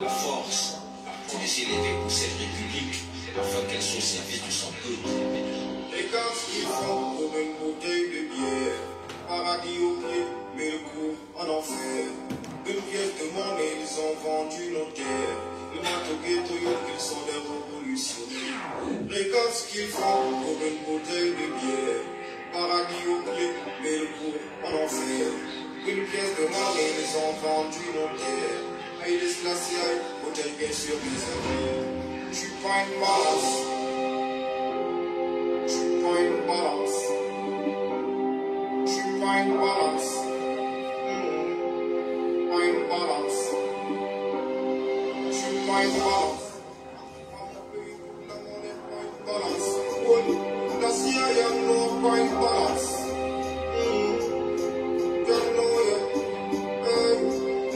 La force de s'élever pour cette république afin qu'elle soit au service de son peuple. Les gars qui font comme une bouteille de bière, paradis au pied, mais le coup en enfer. Une pièce de monnaie, ils ont vendu nos terres. Le mato ghetto, qu'ils sont des révolutionnaires. Les gars qui font comme une bouteille de bière, paradis au pied, mais le coup en enfer. Une pièce de monnaie, ils ont vendu nos terres. Aïdes glaciales, hôtel bien sûr mes amis. Je suis pas une balance. Je suis pas une balance. Je suis pas une balance. Pas une balance. Je suis pas une balance. La monnaie, pas une balance. La CIA, pas une balance.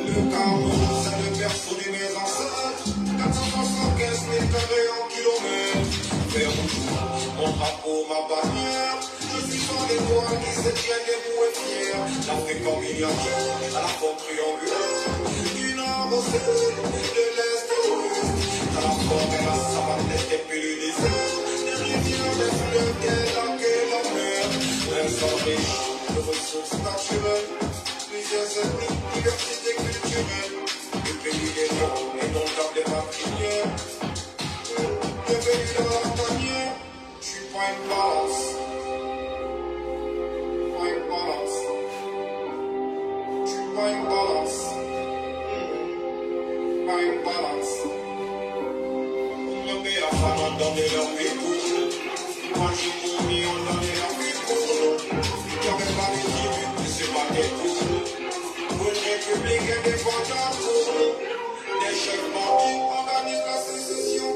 Le Cameroun, c'est le berceau de mes ancêtres. 475 000 carrés en kilomètres. Vert ou jaune, mon drapeau, ma bannière. Je suis sur l'étoile qui se tient debout et fier. L'Afrique en miniature, à la forme triangulaire. Du nord au sud, de l'est au ouest. Dans la forêt, la savane, et puis le désert. Des rivières, des fleuves, des lacs et la mer. Même sans riche de ressources naturelles. Plusieurs ethnies, diversité culturelle. Le pays des noms, indomptables et meurtrières. Bienvenue dans la tanière. Je suis pas une balance. Pas une balance. Je suis pas une balance. Pas une balance. On me met la femme à donner leur vie pour nous. Moi je m'oublie, on donnait leur vie pour nous. Il n'y avait pas de tribus, mais c'est pas des pour nous. Pour une république indépendante pour nous. Les chefs bandits organisent la sécession.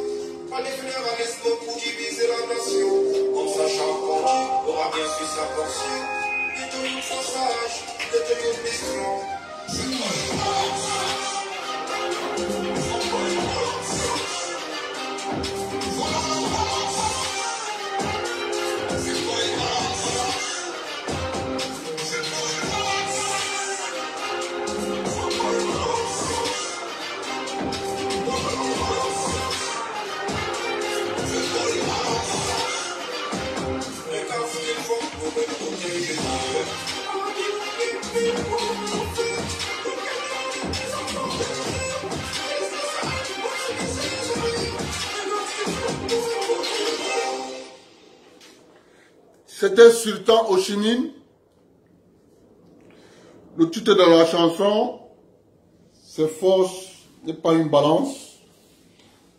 Pas les fleurs à l'espoir pour diviser la nation. Comme ça, chaque bandit aura bien su sa portion. Détenir trop sage, détenir mission. C'est pas une balance. C'est pas une balance. Voilà la balance. C'est pas une balance. C'est pas une balance. C'est pas une balance. Voilà la balance. C'est pas une balance. Les gars, ils font pour une bouteille de bière. C'était Sultan Ho Chi Minh. Le titre de la chanson, c'est Force n'est pas une balance.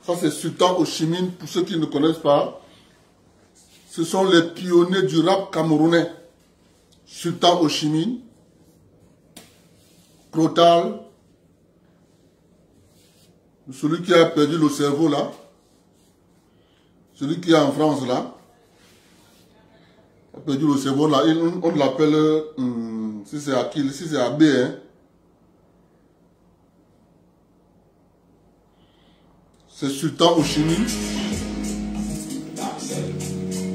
Ça, c'est Sultan Ho Chi Minh. Pour ceux qui ne connaissent pas, ce sont les pionniers du rap camerounais. Sultan Ho Chi Minh, Crotal, celui qui a perdu le cerveau là, celui qui est en France là, a perdu le cerveau là, on l'appelle, si c'est Akil, si c'est AB, hein. C'est Sultan Ho Chi Minh.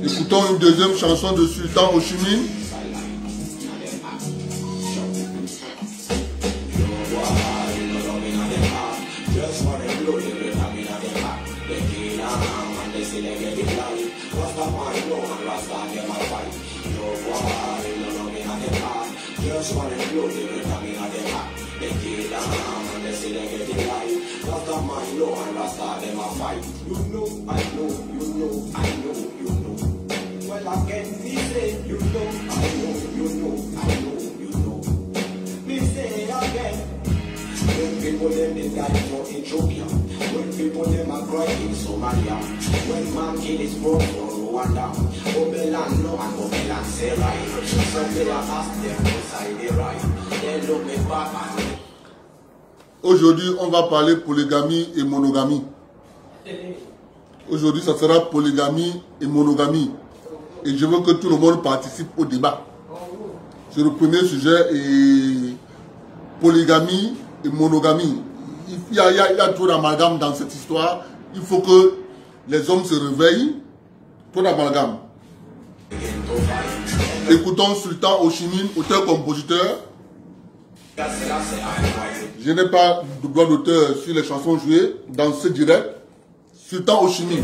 Écoutons une deuxième chanson de Sultan Ho Chi Minh. You know, I know, you know, I know, you know. Well, I can be say, you know, I know, you know, I know, you know. Me say again. When people them they die for Ethiopia, when people them are crying in Somalia, when man kill his bro for Rwanda, Obelan no and Obelan say right. Some they are asked them to side they right. They look me back and Aujourd'hui, on va parler polygamie et monogamie. Aujourd'hui, ça sera polygamie et monogamie. Et je veux que tout le monde participe au débat. C'est le premier sujet, et polygamie et monogamie. Il y a trop d'amalgame dans cette histoire. Il faut que les hommes se réveillent. Trop d'amalgame. Écoutons Sultan Ho Chi Minh, auteur-compositeur. Je n'ai pas de droit d'auteur sur les chansons jouées dans ce direct. Sultan Ho Chi Minh.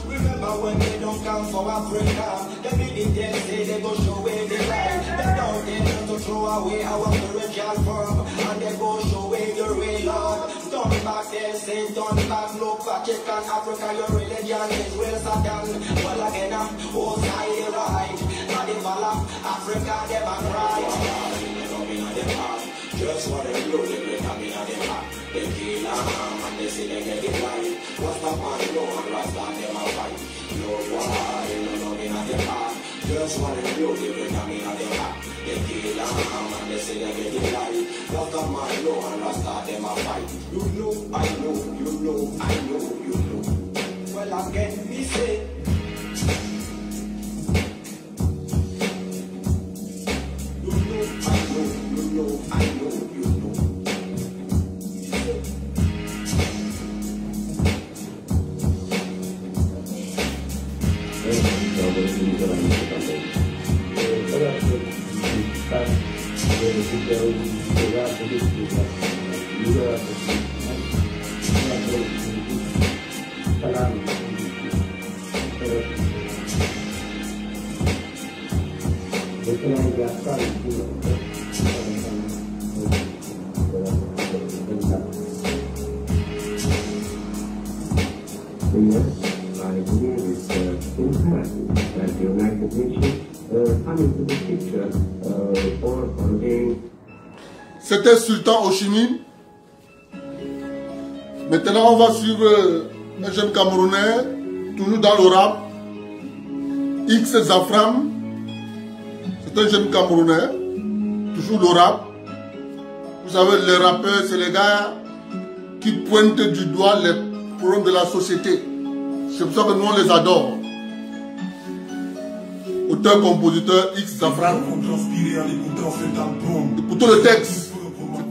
Remember when they don't come for Africa, they did them say they go show where they lie. They don't dare to throw away our spiritual verb, and they go show where your real Lord. Turn back, they say turn back, look back, check on Africa, your religion is real Satan. Well again, whole side is right, not the Vala, Africa, them are right. Just what they do, they come in at the back. They kill and they say they get it right. What's the man, no one rasta, them a fight. No why, no loving at the back. Just what they do, they come in at the back. They kill and they say they get it right. What's the man, no one rasta, them a fight. You know, I know, you know, I know, you know. Well again, we say. C'était Sultan Ho Chi Minh. Maintenant, on va suivre un jeune Camerounais, toujours dans le rap. X Zafram. C'est un jeune Camerounais, toujours le rap. Vous savez, les rappeurs, c'est les gars qui pointent du doigt les problèmes de la société. C'est pour ça que nous, on les adore. Auteur-compositeur X Zafram. Écoutez le texte.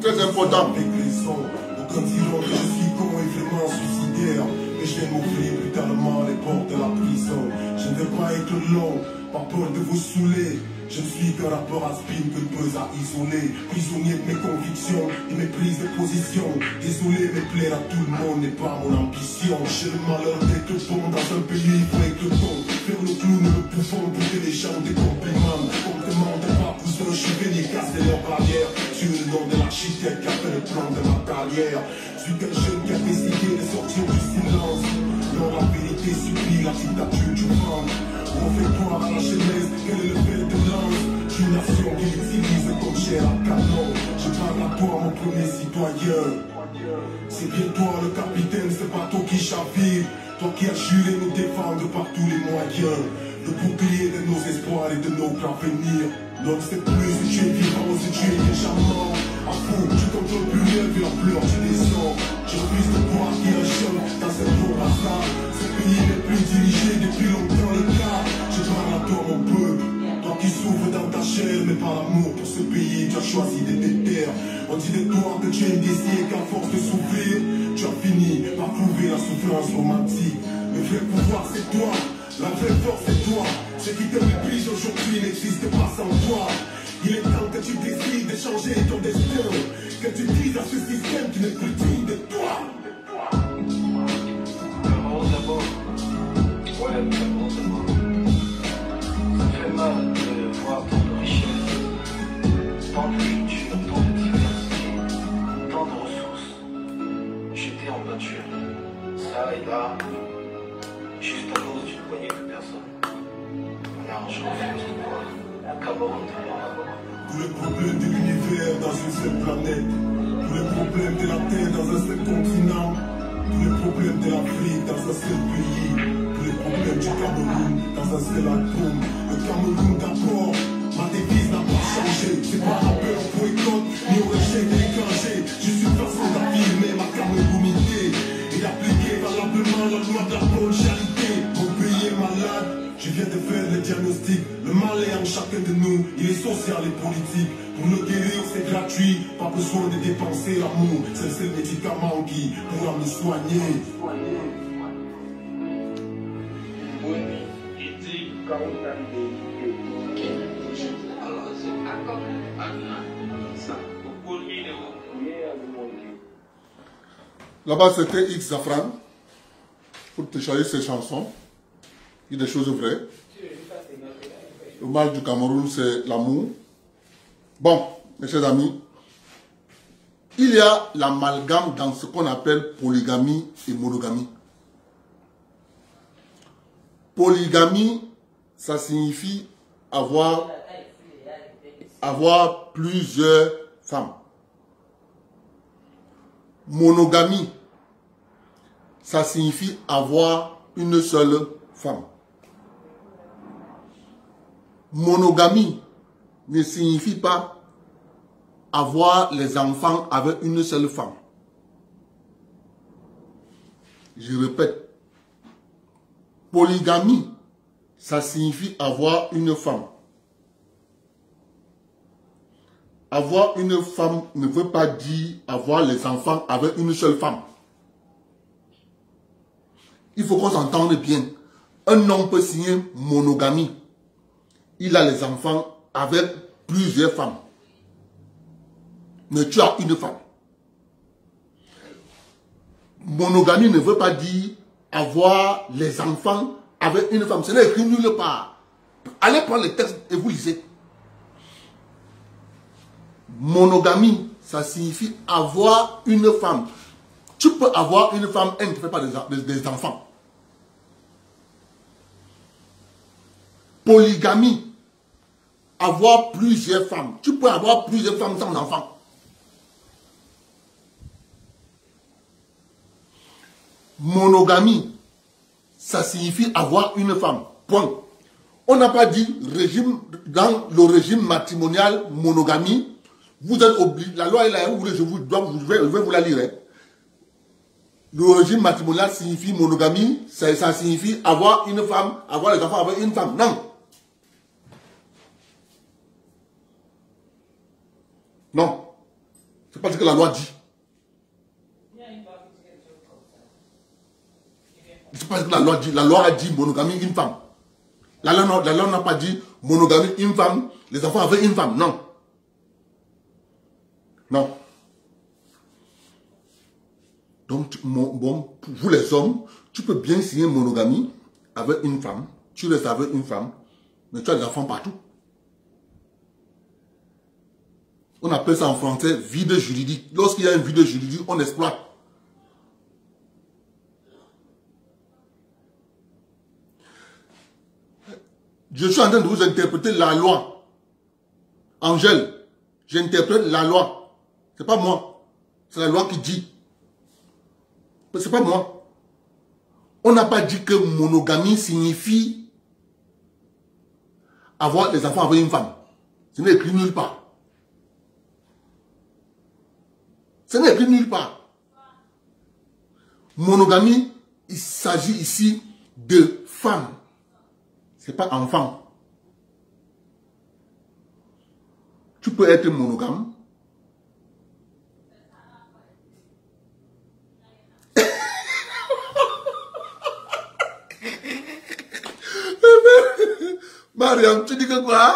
Très important. Aucun tyran que je suis con est vraiment suicidaire. Mais je vais m'ouvrir brutalement les portes de la prison. Je ne vais pas être long, par peur de vous saouler. Je ne suis qu'un rappeur à spin que peu à isoler. Prisonnier de mes convictions et mes prises de position. Désolé, mais plaire à tout le monde n'est pas mon ambition. J'ai le malheur d'être bon dans un pays, il faut être bon. Faire le clown, le bouffon pour que les gens des compliments. On me demande pas où je suis venu casser leur barrière. Sur le nom de l'architecte qui a fait le plan de ma carrière. Je suis qu'un jeune qui a décidé de sortir du silence. Non, la vérité subit la dictature du monde. On fait croire à la jeunesse quel est le fait de lance. Je suis une nation qui utilise comme chair à canon. Je parle à toi, mon premier citoyen. C'est bien toi le capitaine, ce bateau qui chavire. Toi qui as juré nous défendre par tous les moyens. Le bouclier de nos espoirs et de notre avenir. Non, c'est plus si tu es vivant ou si tu es déjà mort. À fou, tu contrôles plus rien vu la pleure du descends. Je refuse de croire qu'il y a un choc dans cette tour hasard. Ce pays n'est plus dirigé depuis longtemps le cas. Je parle à toi mon peuple. Toi qui souffres dans ta chair, mais par amour pour ce pays, tu as choisi de te taire. On dit de toi que tu es indécis et qu'à force de souffrir, tu as fini par trouver la souffrance romantique. Le vrai pouvoir c'est toi, la vraie force c'est toi. Ce qui te méprise aujourd'hui n'existe pas sans toi. Il est temps que tu décides de changer ton destin. Que tu dises à ce système qui n'est plus digne de toi. Le monde d'abord. Ouais, le monde d'abord. Ça fait mal de voir tant de richesse, tant de culture, tant de diversité, tant de ressources jetées en pâture. Ça et là, juste à cause d'une poignée de personnes. Alors je refuse de voir Cameroun de l'Europe. Tous les problèmes de l'univers dans une seule planète. Tous les problèmes de la Terre dans un seul continent. Tous les problèmes de l'Afrique dans un seul pays. Tous les problèmes du Cameroun dans un seul album. Le Cameroun d'abord, ma devise n'a pas changé. C'est pas la peur au boycott, ni au rejet déclenché. Je suis une façon d'affirmer ma camerounité et d'appliquer valablement la loi de la bonne charité. Mon pays est malade, je viens de faire le diagnostic. chacun de nous, il est social et politique. Pour nous guérir, c'est gratuit, pas besoin de dépenser l'amour. C'est le seul médicament qui pourra me soigner. Là-bas, c'était X Zafran pour télécharger ses chansons. Il y a des choses vraies. Le mal du Cameroun, c'est l'amour. Bon, mes chers amis, il y a l'amalgame dans ce qu'on appelle polygamie et monogamie. Polygamie, ça signifie avoir plusieurs femmes. Monogamie, ça signifie avoir une seule femme. Monogamie ne signifie pas avoir les enfants avec une seule femme. Je répète, polygamie, ça signifie avoir une femme. Avoir une femme ne veut pas dire avoir les enfants avec une seule femme. Il faut qu'on s'entende bien. Un homme peut signer monogamie. Il a les enfants avec plusieurs femmes. Mais tu as une femme. Monogamie ne veut pas dire avoir les enfants avec une femme. Ce n'est écrit nulle part. Allez prendre le texte et vous lisez. Monogamie, ça signifie avoir une femme. Tu peux avoir une femme, elle ne te fait pas des enfants. Polygamie, avoir plusieurs femmes. Tu peux avoir plusieurs femmes sans enfants. Monogamie, ça signifie avoir une femme. Point. On n'a pas dit régime, dans le régime matrimonial, monogamie. Vous êtes obligé, la loi est là, je vais vous la lire. Hein. Le régime matrimonial signifie monogamie, ça signifie avoir une femme, avoir les enfants avec une femme. Non. Non. C'est pas ce que la loi dit. C'est pas ce que la loi dit. La loi a dit monogamie, une femme. La loi n'a pas dit monogamie, une femme, les enfants avec une femme. Non. Non. Donc, bon, pour vous les hommes, tu peux bien signer monogamie avec une femme. Tu restes avec une femme, mais tu as des enfants partout. On appelle ça en français vide juridique. Lorsqu'il y a un vide juridique, on exploite. Je suis en train de vous interpréter la loi. Angèle, j'interprète la loi. C'est pas moi. C'est la loi qui dit. C'est pas moi. On n'a pas dit que monogamie signifie avoir les enfants avec une femme. Ce n'est écrit nulle part. Ce n'est écrit nulle part. Monogamie, il s'agit ici de femmes. Ce n'est pas enfant. Tu peux être monogame. Mariam, tu dis que quoi?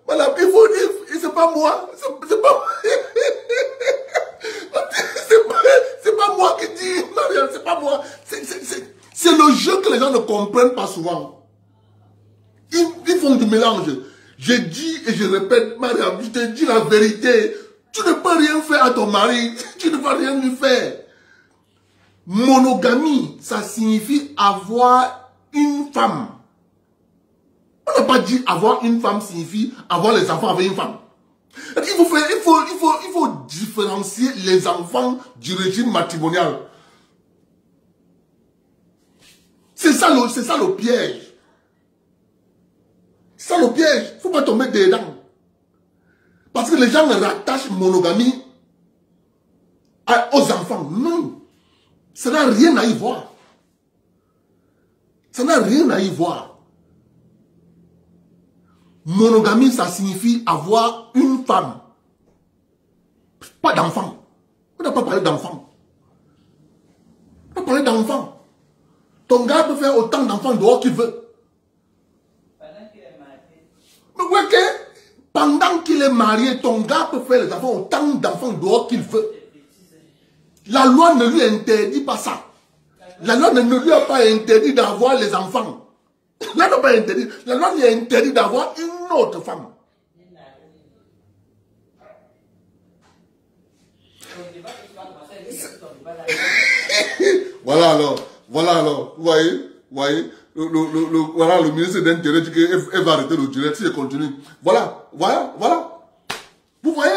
Madame, il faut dire, c'est pas moi. C'est pas moi qui dis, Mariam, c'est pas moi. C'est le jeu que les gens ne comprennent pas souvent. Ils font du mélange. Je dis et je répète, Mariam, je te dis la vérité. Tu ne peux rien faire à ton mari. Tu ne vas rien lui faire. Monogamie, ça signifie avoir une femme. On n'a pas dit avoir une femme signifie avoir les enfants avec une femme. Il faut différencier les enfants du régime matrimonial. C'est ça le piège. C'est ça le piège. Il ne faut pas tomber dedans. Parce que les gens rattachent monogamie aux enfants. Non. Ça n'a rien à y voir. Ça n'a rien à y voir. Monogamie, ça signifie avoir une femme. Pas d'enfant. On n'a pas parlé d'enfant. On a parlé d'enfant. Ton gars peut faire autant d'enfants dehors qu'il veut. Mais ouais, pendant qu'il est marié, ton gars peut faire les enfants autant d'enfants dehors qu'il veut. La loi ne lui interdit pas ça. La loi ne lui a pas interdit d'avoir les enfants. La loi lui a interdit d'avoir une autre femme. Voilà alors, vous voyez, voilà le ministre de l'Intérieur dit qu'elle va arrêter le direct si elle continue. Voilà. Vous voyez,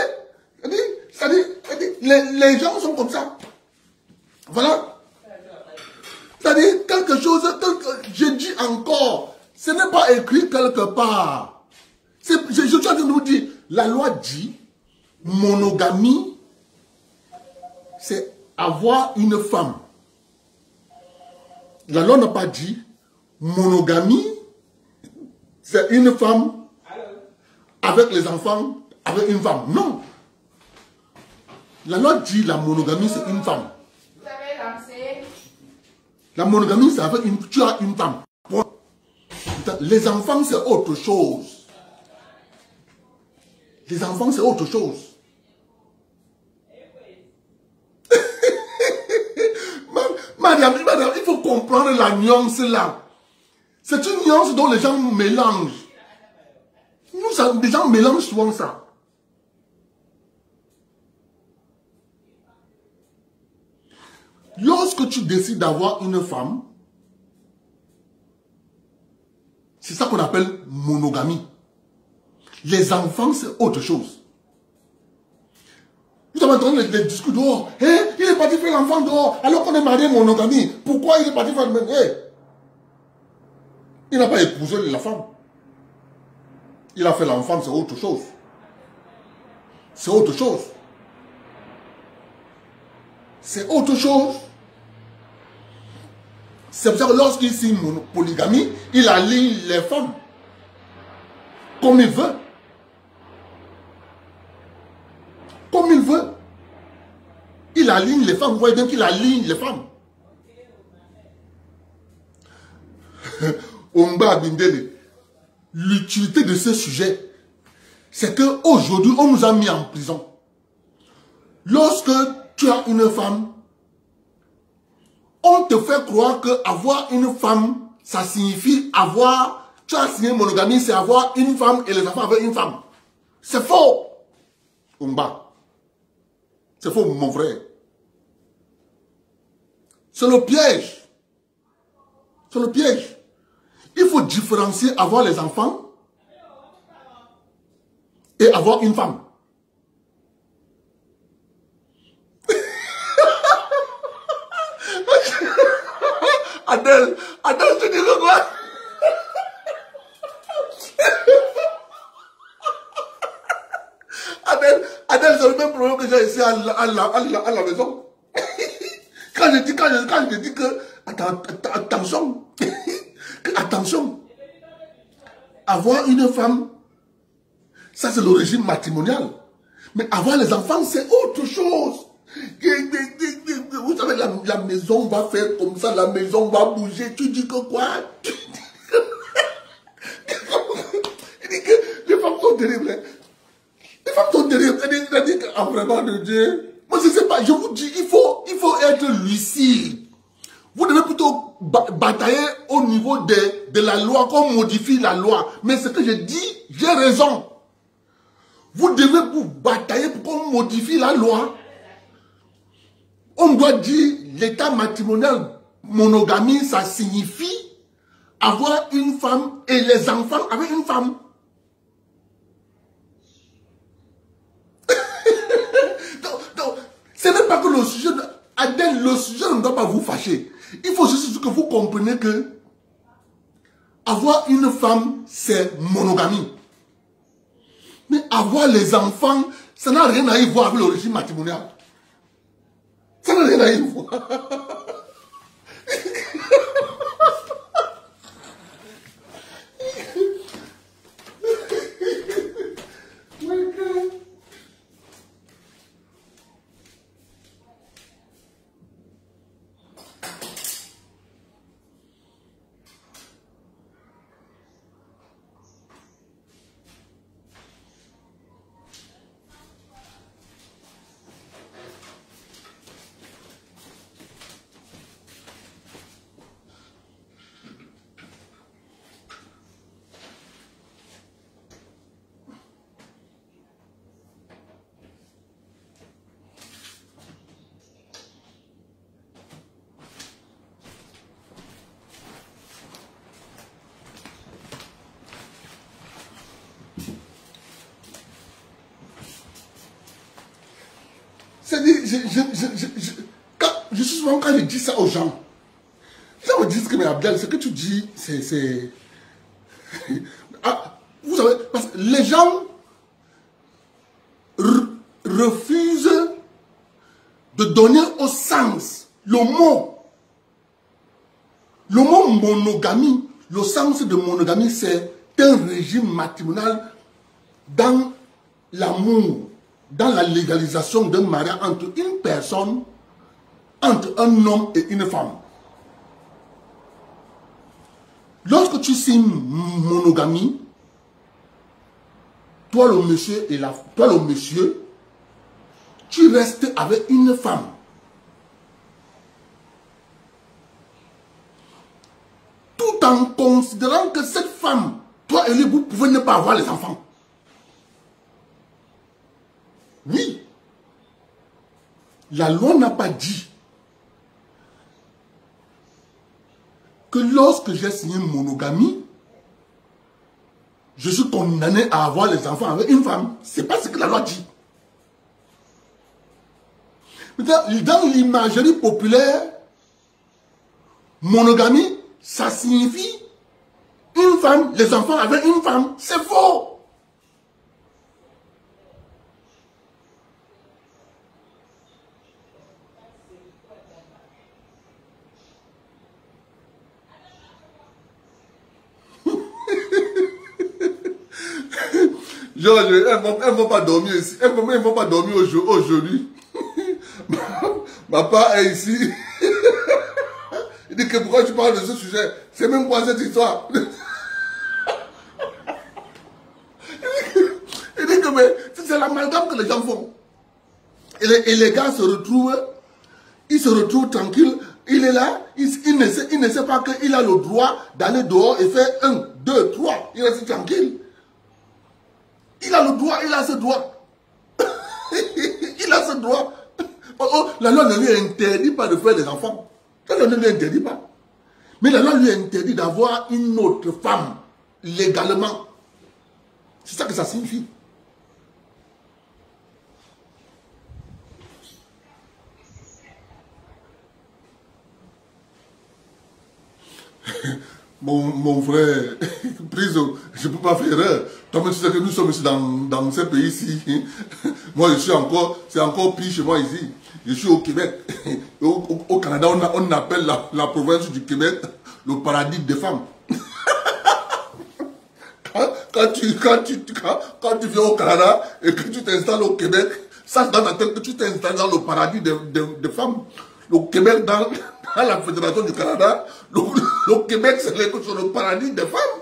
les gens sont comme ça. Voilà. C'est-à-dire, quelque chose, je dis encore, ce n'est pas écrit quelque part. Je suis en train de vous dire, la loi dit, monogamie, c'est avoir une femme. La loi n'a pas dit, monogamie, c'est une femme avec les enfants, avec une femme. Non. La loi dit, la monogamie, c'est une femme. La monogamie, c'est avec tu as une femme. Les enfants, c'est autre chose. Les enfants, c'est autre chose. Madame, il faut comprendre la nuance là. C'est une nuance dont les gens mélangent. Les gens mélangent souvent ça. Lorsque tu décides d'avoir une femme, c'est ça qu'on appelle monogamie. Les enfants, c'est autre chose. Vous avez entendu les discours dehors. Il est parti faire l'enfant dehors, alors qu'on est marié monogamie. Pourquoi il est parti faire le même? Il n'a pas épousé la femme. Il a fait l'enfant, c'est autre chose. C'est autre chose. C'est autre chose. C'est pour ça que lorsqu'il signe une polygamie, il aligne les femmes comme il veut. Comme il veut. Il aligne les femmes. Vous voyez bien qu'il aligne les femmes. Omba Bindele, l'utilité de ce sujet, c'est qu'aujourd'hui, on nous a mis en prison. Lorsque tu as une femme, on te fait croire qu'avoir une femme, ça signifie avoir, tu as signé monogamie, c'est avoir une femme et les enfants avec une femme. C'est faux. Omba. C'est faux, mon frère. C'est le piège. C'est le piège. Il faut différencier avoir les enfants et avoir une femme. Adèle, je dis que quoi? Adèle, c'est le même problème que j'ai ici à la maison. Quand je dis que, attention, attention, avoir une femme, ça c'est le régime matrimonial. Mais avoir les enfants, c'est autre chose. Vous savez, la maison va faire comme ça, la maison va bouger. Tu dis que quoi? Il dit que les femmes sont terribles. Les femmes sont terribles. Elle dit qu'en vraiment de Dieu. Moi, je ne sais pas, je vous dis, il faut être lucide. Vous devez plutôt batailler au niveau de la loi, qu'on modifie la loi. Mais ce que je dis, j'ai raison. Vous devez vous batailler pour qu'on modifie la loi. On doit dire, l'état matrimonial, monogamie, ça signifie avoir une femme et les enfants avec une femme. donc, ce n'est pas que le sujet, Adèle, le sujet ne doit pas vous fâcher. Il faut juste que vous compreniez que avoir une femme, c'est monogamie. Mais avoir les enfants, ça n'a rien à y voir avec le régime matrimonial. Ça n'a rien à y voir. je suis souvent, quand je dis ça aux gens, les gens me disent que, mais Abdel, ce que tu dis, c'est... Ah, vous savez, parce que les gens refusent de donner au sens le mot monogamie. Le sens de monogamie, c'est un régime matrimonial dans l'amour, dans la légalisation d'un mariage entre une personne, entre un homme et une femme. Lorsque tu signes monogamie, toi le monsieur, tu restes avec une femme. Tout en considérant que cette femme, toi et lui, vous pouvez ne pas avoir les enfants. Oui. La loi n'a pas dit que lorsque j'ai signé une monogamie, je suis condamné à avoir les enfants avec une femme. Ce n'est pas ce que la loi dit. Dans l'imagerie populaire, monogamie, ça signifie une femme, les enfants avec une femme. C'est faux. Georges, elles ne vont pas dormir ici. Elles ne vont pas dormir aujourd'hui. Ma part est ici. Il dit que pourquoi tu parles de ce sujet? C'est même quoi cette histoire? Il dit que mais c'est l'amalgame que les gens font. Et les gars se retrouvent, ils se retrouvent tranquilles. Il est là, il ne sait pas qu'il a le droit d'aller dehors et faire 1, 2, 3. Il reste tranquille. Il a le droit, il a ce droit. Il a ce droit. La loi ne lui interdit pas de faire des enfants. La loi ne lui interdit pas. Mais la loi lui interdit d'avoir une autre femme légalement. C'est ça que ça signifie. Mon frère, Priso, je ne peux pas faire erreur. Toi-même, tu sais que nous sommes ici dans ce pays-ci. Moi, je suis encore, c'est encore pire chez moi ici. Je suis au Québec. Au Canada, on appelle la province du Québec le paradis des femmes. Quand tu viens au Canada et que tu t'installes au Québec, sache dans ta tête que tu t'installes dans le paradis des femmes. Le Québec, dans la Fédération du Canada, le Québec, c'est le paradis des femmes.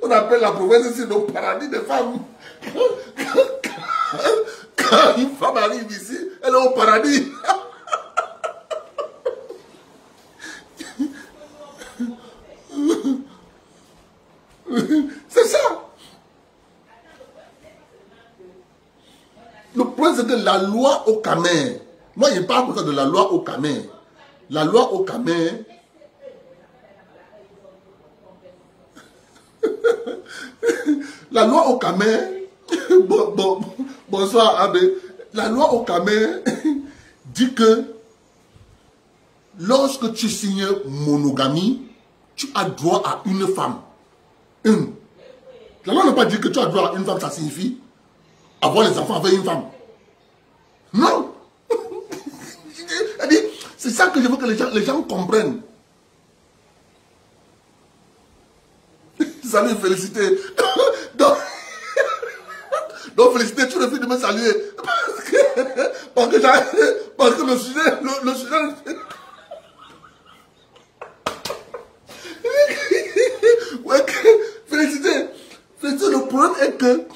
On appelle la province ici le paradis des femmes. Quand une femme arrive ici, elle est au paradis. C'est ça. Le problème, c'est que la loi au Camer, moi je parle pour ça de la loi au Camer. La loi au Camer, la loi au Camer, bonsoir Abbé, la loi au Camer dit que lorsque tu signes monogamie, tu as droit à une femme. Une. La loi n'a pas dit que tu as droit à une femme, ça signifie avoir les enfants avec une femme. Non. C'est ça que je veux que les gens comprennent. Salut, félicité. Donc félicité, tu refuses de me saluer. Parce que le sujet... Ouais, félicité. Félicité, le problème est que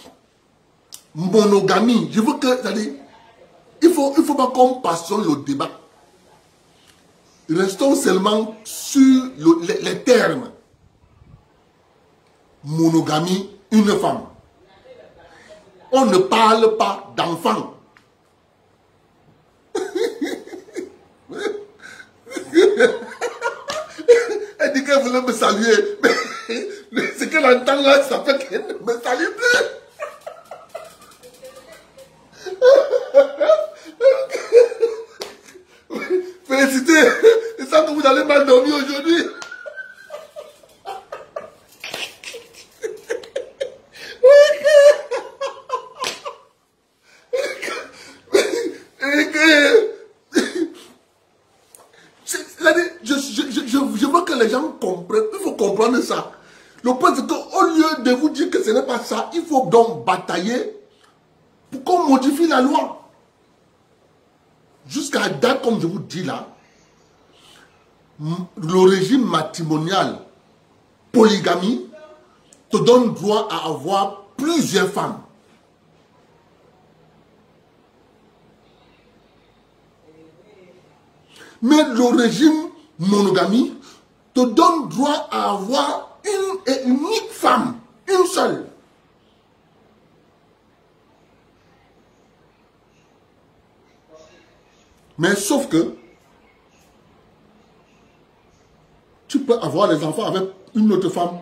monogamie, je veux que... C'est-à-dire, il faut pas qu'on passionne le débat. Restons seulement sur les termes. Monogamie, une femme. On ne parle pas d'enfants. Elle dit qu'elle voulait me saluer. Mais ce qu'elle entend là, ça fait qu'elle ne me salue plus. Félicitez. C'est ça que vous allez mal dormir aujourd'hui. Je veux que les gens comprennent. Il faut comprendre ça. Le point, c'est qu'au lieu de vous dire que ce n'est pas ça, il faut donc batailler pour qu'on modifie la loi. Jusqu'à date, comme je vous dis là, le régime matrimonial, polygamie, te donne droit à avoir plusieurs femmes. Mais le régime monogamie te donne droit à avoir une et unique femme, une seule. Mais sauf que tu peux avoir les enfants avec une autre femme.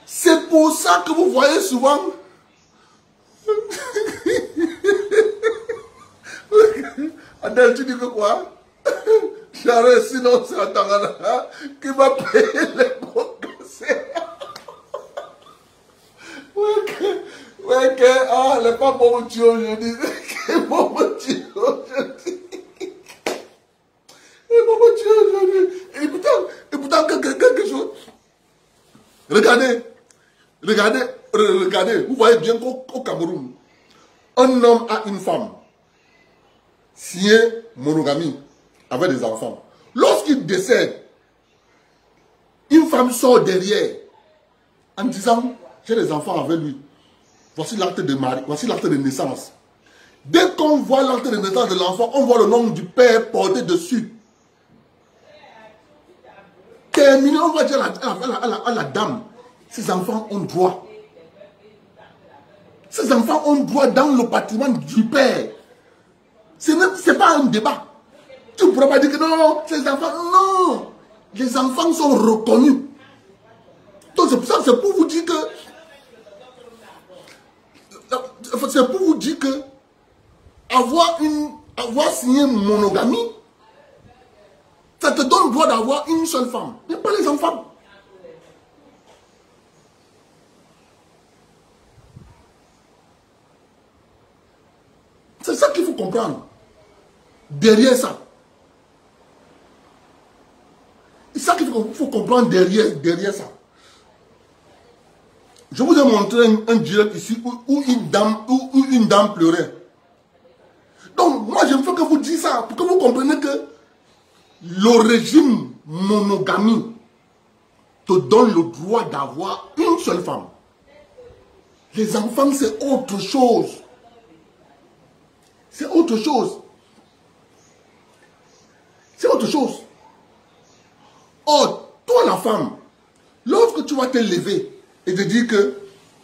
C'est pour ça que vous voyez souvent Adèle, tu dis que quoi? J'arrête, sinon c'est un Tangana qui va payer les pots cassés. Ouais, ah, elle n'est pas bon Dieu aujourd'hui. Quel bon Dieu aujourd'hui. Et pourtant, quelque chose. Regardez, vous voyez bien qu'au Cameroun, un homme a une femme, signé monogamie, avec des enfants. Lorsqu'il décède, une femme sort derrière en disant, j'ai des enfants avec lui. Voici l'acte de mari, voici l'acte de naissance. Dès qu'on voit l'acte de naissance de l'enfant, on voit le nom du père porté dessus. Terminé, on va dire à la dame, ces enfants ont droit. Ces enfants ont droit dans le patrimoine du père. Ce n'est pas un débat. Tu ne pourras pas dire que non, ces enfants, non. Les enfants sont reconnus. Donc c'est pour ça, c'est pour vous dire que, c'est pour vous dire que avoir signé une monogamie, ça te donne le droit d'avoir une seule femme, mais pas les enfants. C'est ça qu'il faut comprendre. Derrière ça. C'est ça qu'il faut comprendre derrière ça. Je vous ai montré un direct ici où une dame pleurait. Donc, moi, je ne fais que vous dire ça pour que vous compreniez que le régime monogamie te donne le droit d'avoir une seule femme. Les enfants, c'est autre chose. C'est autre chose. C'est autre chose. Or, toi, la femme, lorsque tu vas te lever et te dire que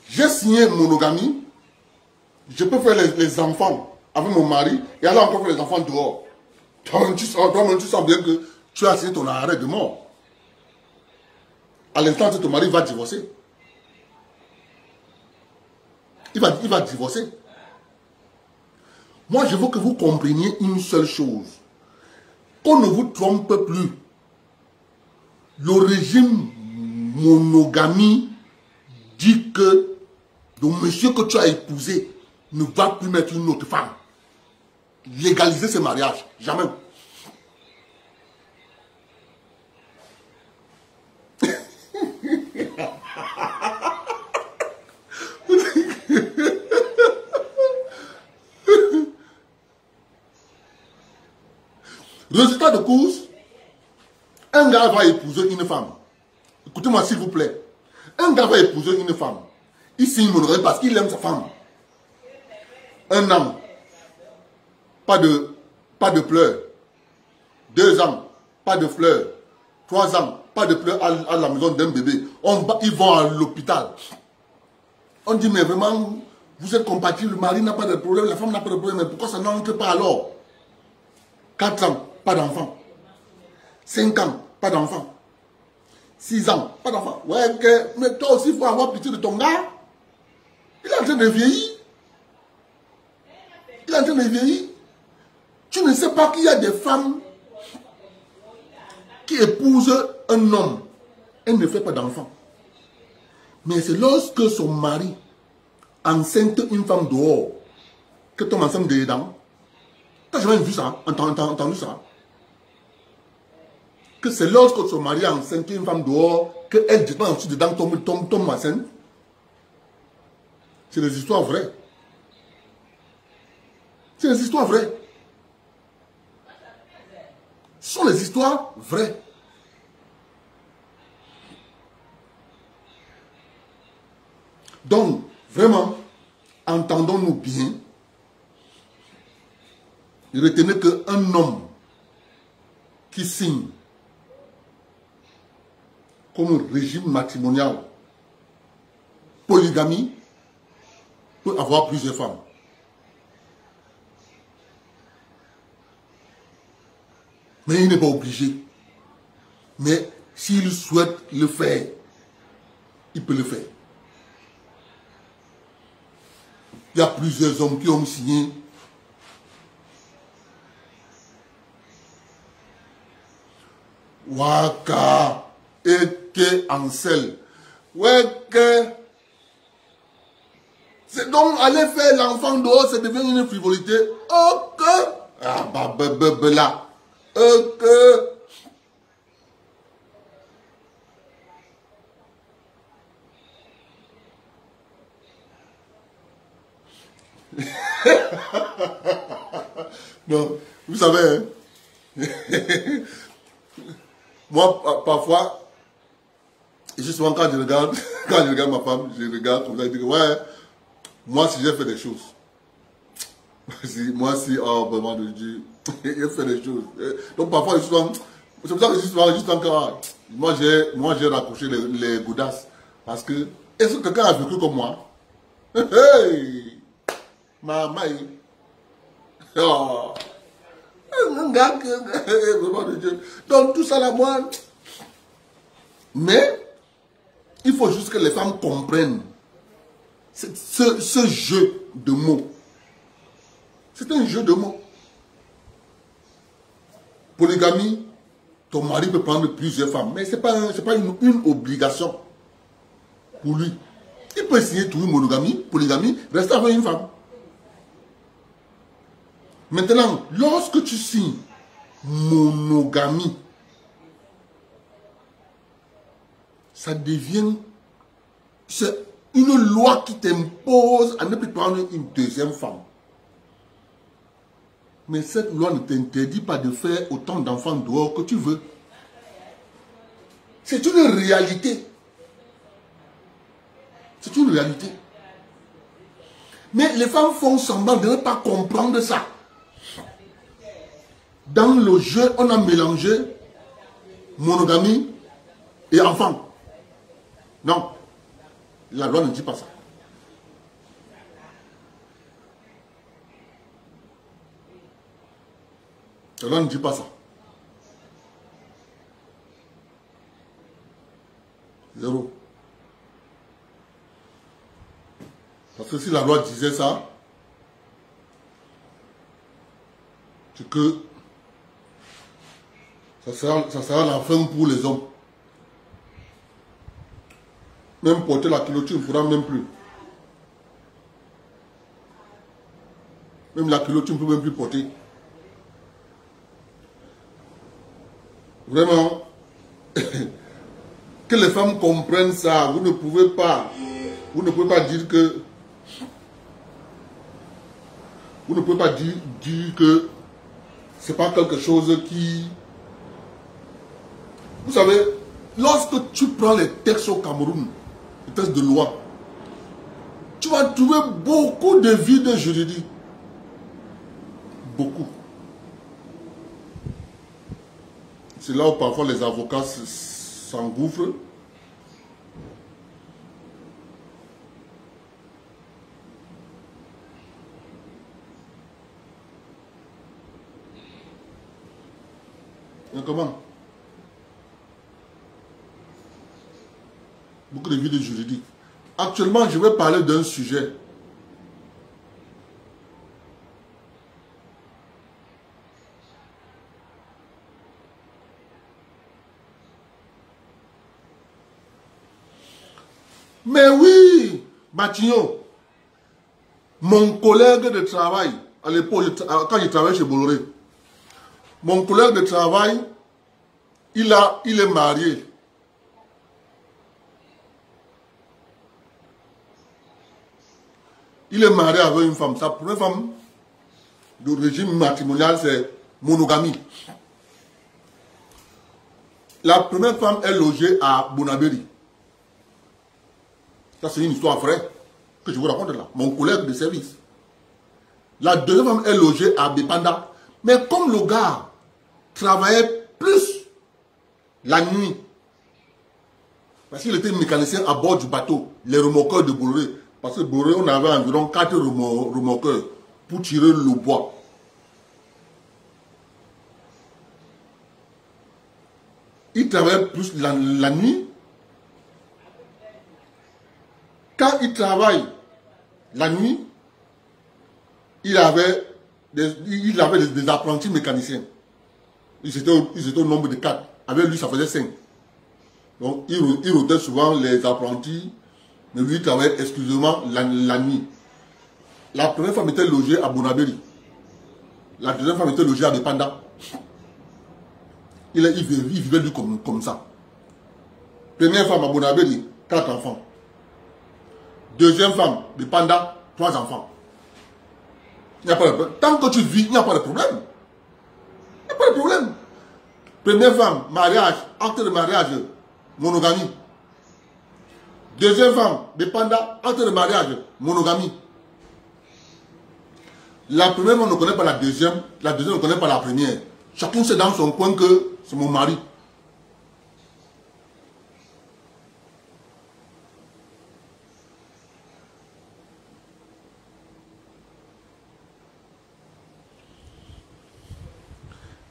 j'ai signé monogamie, je peux faire les enfants avec mon mari et aller encore faire les enfants dehors. Toi-même, tu sens bien que tu as signé ton arrêt de mort. À l'instant où ton mari va divorcer. Il va divorcer. Moi, je veux que vous compreniez une seule chose. Qu'on ne vous trompe plus. Le régime monogamie dit que le monsieur que tu as épousé ne va plus mettre une autre femme. Légaliser ce mariage. Jamais. Résultat de course, un gars va épouser une femme. Écoutez-moi s'il vous plaît. Un gars va épouser une femme. Il signe monogamie parce qu'il aime sa femme. 1 an. Pas de pleurs. 2 ans. Pas de fleurs. 3 ans. Pas de pleurs à la maison d'un bébé. Ils vont à l'hôpital. On dit mais vraiment, vous êtes compatibles, le mari n'a pas de problème, la femme n'a pas de problème. Mais pourquoi ça n'entre pas alors? 4 ans. Pas d'enfant. 5 ans, pas d'enfant. 6 ans, pas d'enfant. Ouais, mais toi aussi, il faut avoir pitié de ton gars. Il est en train de vieillir. Il est en train de vieillir. Tu ne sais pas qu'il y a des femmes qui épousent un homme. Elle ne fait pas d'enfant. Mais c'est lorsque son mari enceinte une femme dehors que tombe enceinte dedans. Tu n'as jamais vu ça, entendu ça? Que c'est lorsque son mari enceinte une femme dehors qu'elle dit ensuite dedans tombe enceinte. C'est des histoires vraies. C'est des histoires vraies. Ce sont des histoires vraies. Donc, vraiment, entendons-nous bien. Retenez qu'un homme qui signe comme régime matrimonial polygamie peut avoir plusieurs femmes. Mais il n'est pas obligé. Mais s'il souhaite le faire, il peut le faire. Il y a plusieurs hommes qui ont signé. Waka Eke Ansel. Weke. C'est donc aller faire l'enfant dehors, ça devient une frivolité. Ok. Ah bah là. Ok. Non, vous savez, hein? Moi, parfois, justement quand je regarde ma femme, je regarde comme ça, je dis que ouais, moi si j'ai fait des choses, oh vraiment de Dieu, j'ai fait des choses. Donc parfois, justement, c'est pour ça que juste encore, moi j'ai raccroché les goudasses, parce que, est-ce que quelqu'un a vécu comme moi? Hey! Maman, oh. Donc tout ça là, moi. Mais il faut juste que les femmes comprennent ce jeu de mots. C'est un jeu de mots. Polygamie, ton mari peut prendre plusieurs femmes, mais ce n'est pas une obligation pour lui. Il peut signer tout une monogamie, polygamie, rester avec une femme. Maintenant, lorsque tu signes monogamie, ça devient... C'est une loi qui t'impose à ne plus prendre une deuxième femme. Mais cette loi ne t'interdit pas de faire autant d'enfants dehors que tu veux. C'est une réalité. C'est une réalité. Mais les femmes font semblant de ne pas comprendre ça. Dans le jeu, on a mélangé monogamie et enfant. Non, la loi ne dit pas ça. La loi ne dit pas ça. Zéro. Parce que si la loi disait ça, c'est que ça sera la fin pour les hommes. Même porter la culotte, tu ne pourras même plus. Même la culotte, tu ne peux même plus porter. Vraiment, que les femmes comprennent ça. Vous ne pouvez pas dire que... Vous ne pouvez pas dire que c'est pas quelque chose qui... Vous savez, lorsque tu prends les textes au Cameroun, les textes de loi, tu vas trouver beaucoup de vides juridiques. Beaucoup. C'est là où parfois les avocats s'engouffrent. Mais comment? beaucoup de vidéos juridiques. Actuellement, je vais parler d'un sujet. Mais oui, Matignon, mon collègue de travail, à l'époque, quand je travaillais chez Bolloré, mon collègue de travail, il est marié. Il est marié avec une femme. Sa première femme, le régime matrimonial, c'est monogamie. La première femme est logée à Bonabéry. Ça, c'est une histoire vraie que je vous raconte là. Mon collègue de service. La deuxième femme est logée à Bépanda. Mais comme le gars travaillait plus la nuit, parce qu'il était mécanicien à bord du bateau, les remorqueurs de Bolloré. Parce que Bolloré, on avait environ 4 remorqueurs pour tirer le bois. Il travaillait plus la nuit. Quand il travaille la nuit, il avait des apprentis mécaniciens. Ils étaient au nombre de 4. Avec lui, ça faisait 5. Donc, il rotait souvent les apprentis, mais lui, il travaillait exclusivement la nuit. La première femme était logée à Bonabéry. La deuxième femme était logée à Bépanda. Il vivait lui comme ça. Première femme à Bonabéry, 4 enfants. Deuxième femme, Bépanda, 3 enfants. Il n'y a pas de problème. Tant que tu vis, il n'y a pas de problème. Il n'y a pas de problème. Première femme, mariage, acte de mariage, monogamie. Deuxième femme, Bépanda, acte de mariage, monogamie. La première, on ne connaît pas la deuxième ne connaît pas la première. Chacun sait dans son coin que c'est mon mari.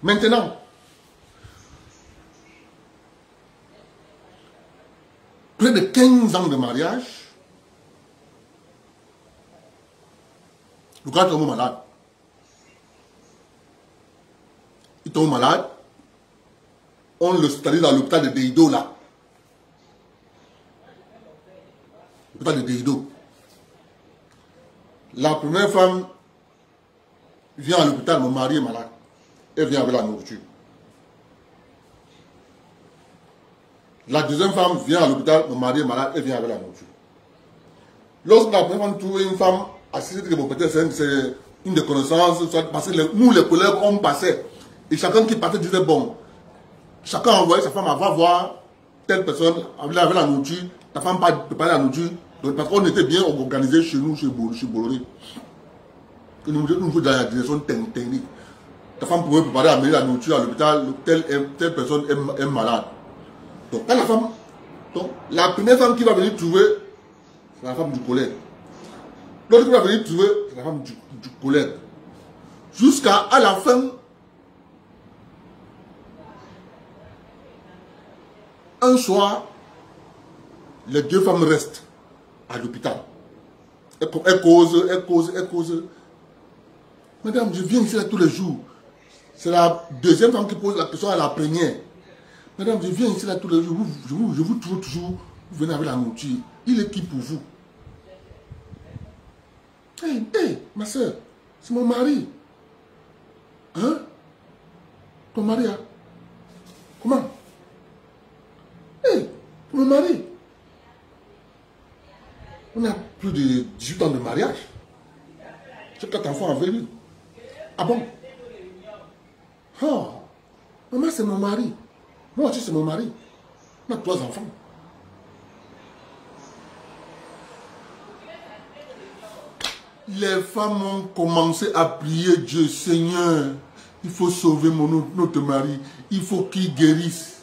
Maintenant, près de 15 ans de mariage, le gars tombe malade. Il tombe malade. On l'hospitalise à l'hôpital de Deido là. L'hôpital de Deido. La première femme vient à l'hôpital, mon mari est malade. Elle vient avec la nourriture. La deuxième femme vient à l'hôpital, mon mari est malade, elle vient avec la nourriture. Lorsque la première femme trouve une femme assise, que peut-être c'est une des connaissances, parce que nous les collègues, on passait. Et chacun qui partait disait bon, chacun envoyait sa femme à va voir telle personne, avec la nourriture, ta femme peut parler à la nourriture. Donc, parce qu'on était bien organisé chez nous, chez Bolloré. Nous jouons dans la direction technique. Ta femme pouvait préparer à amener la nourriture à l'hôpital, telle personne est malade. Donc, quand la première femme qui va venir trouver, c'est la femme du collègue. L'autre qui va venir trouver, c'est la femme du collègue. Jusqu'à la fin, un soir, les 2 femmes restent à l'hôpital. Elles causent. Madame, je viens ici là tous les jours. C'est la deuxième femme qui pose la question à la première. Madame, je viens ici là tous les jours. Je vous trouve toujours. Vous venez avec la nourriture. Il est qui pour vous? Hé, ma soeur, c'est mon mari. Hein? Ton mari, hein? Comment? Hé, c'est mon mari. On a plus de 18 ans de mariage. J'ai 4 enfants avec lui. Ah bon? Oh, maman, c'est mon mari. Moi aussi, c'est mon mari. On a 3 enfants. Les femmes ont commencé à prier Dieu. Seigneur, il faut sauver notre mari. Il faut qu'il guérisse.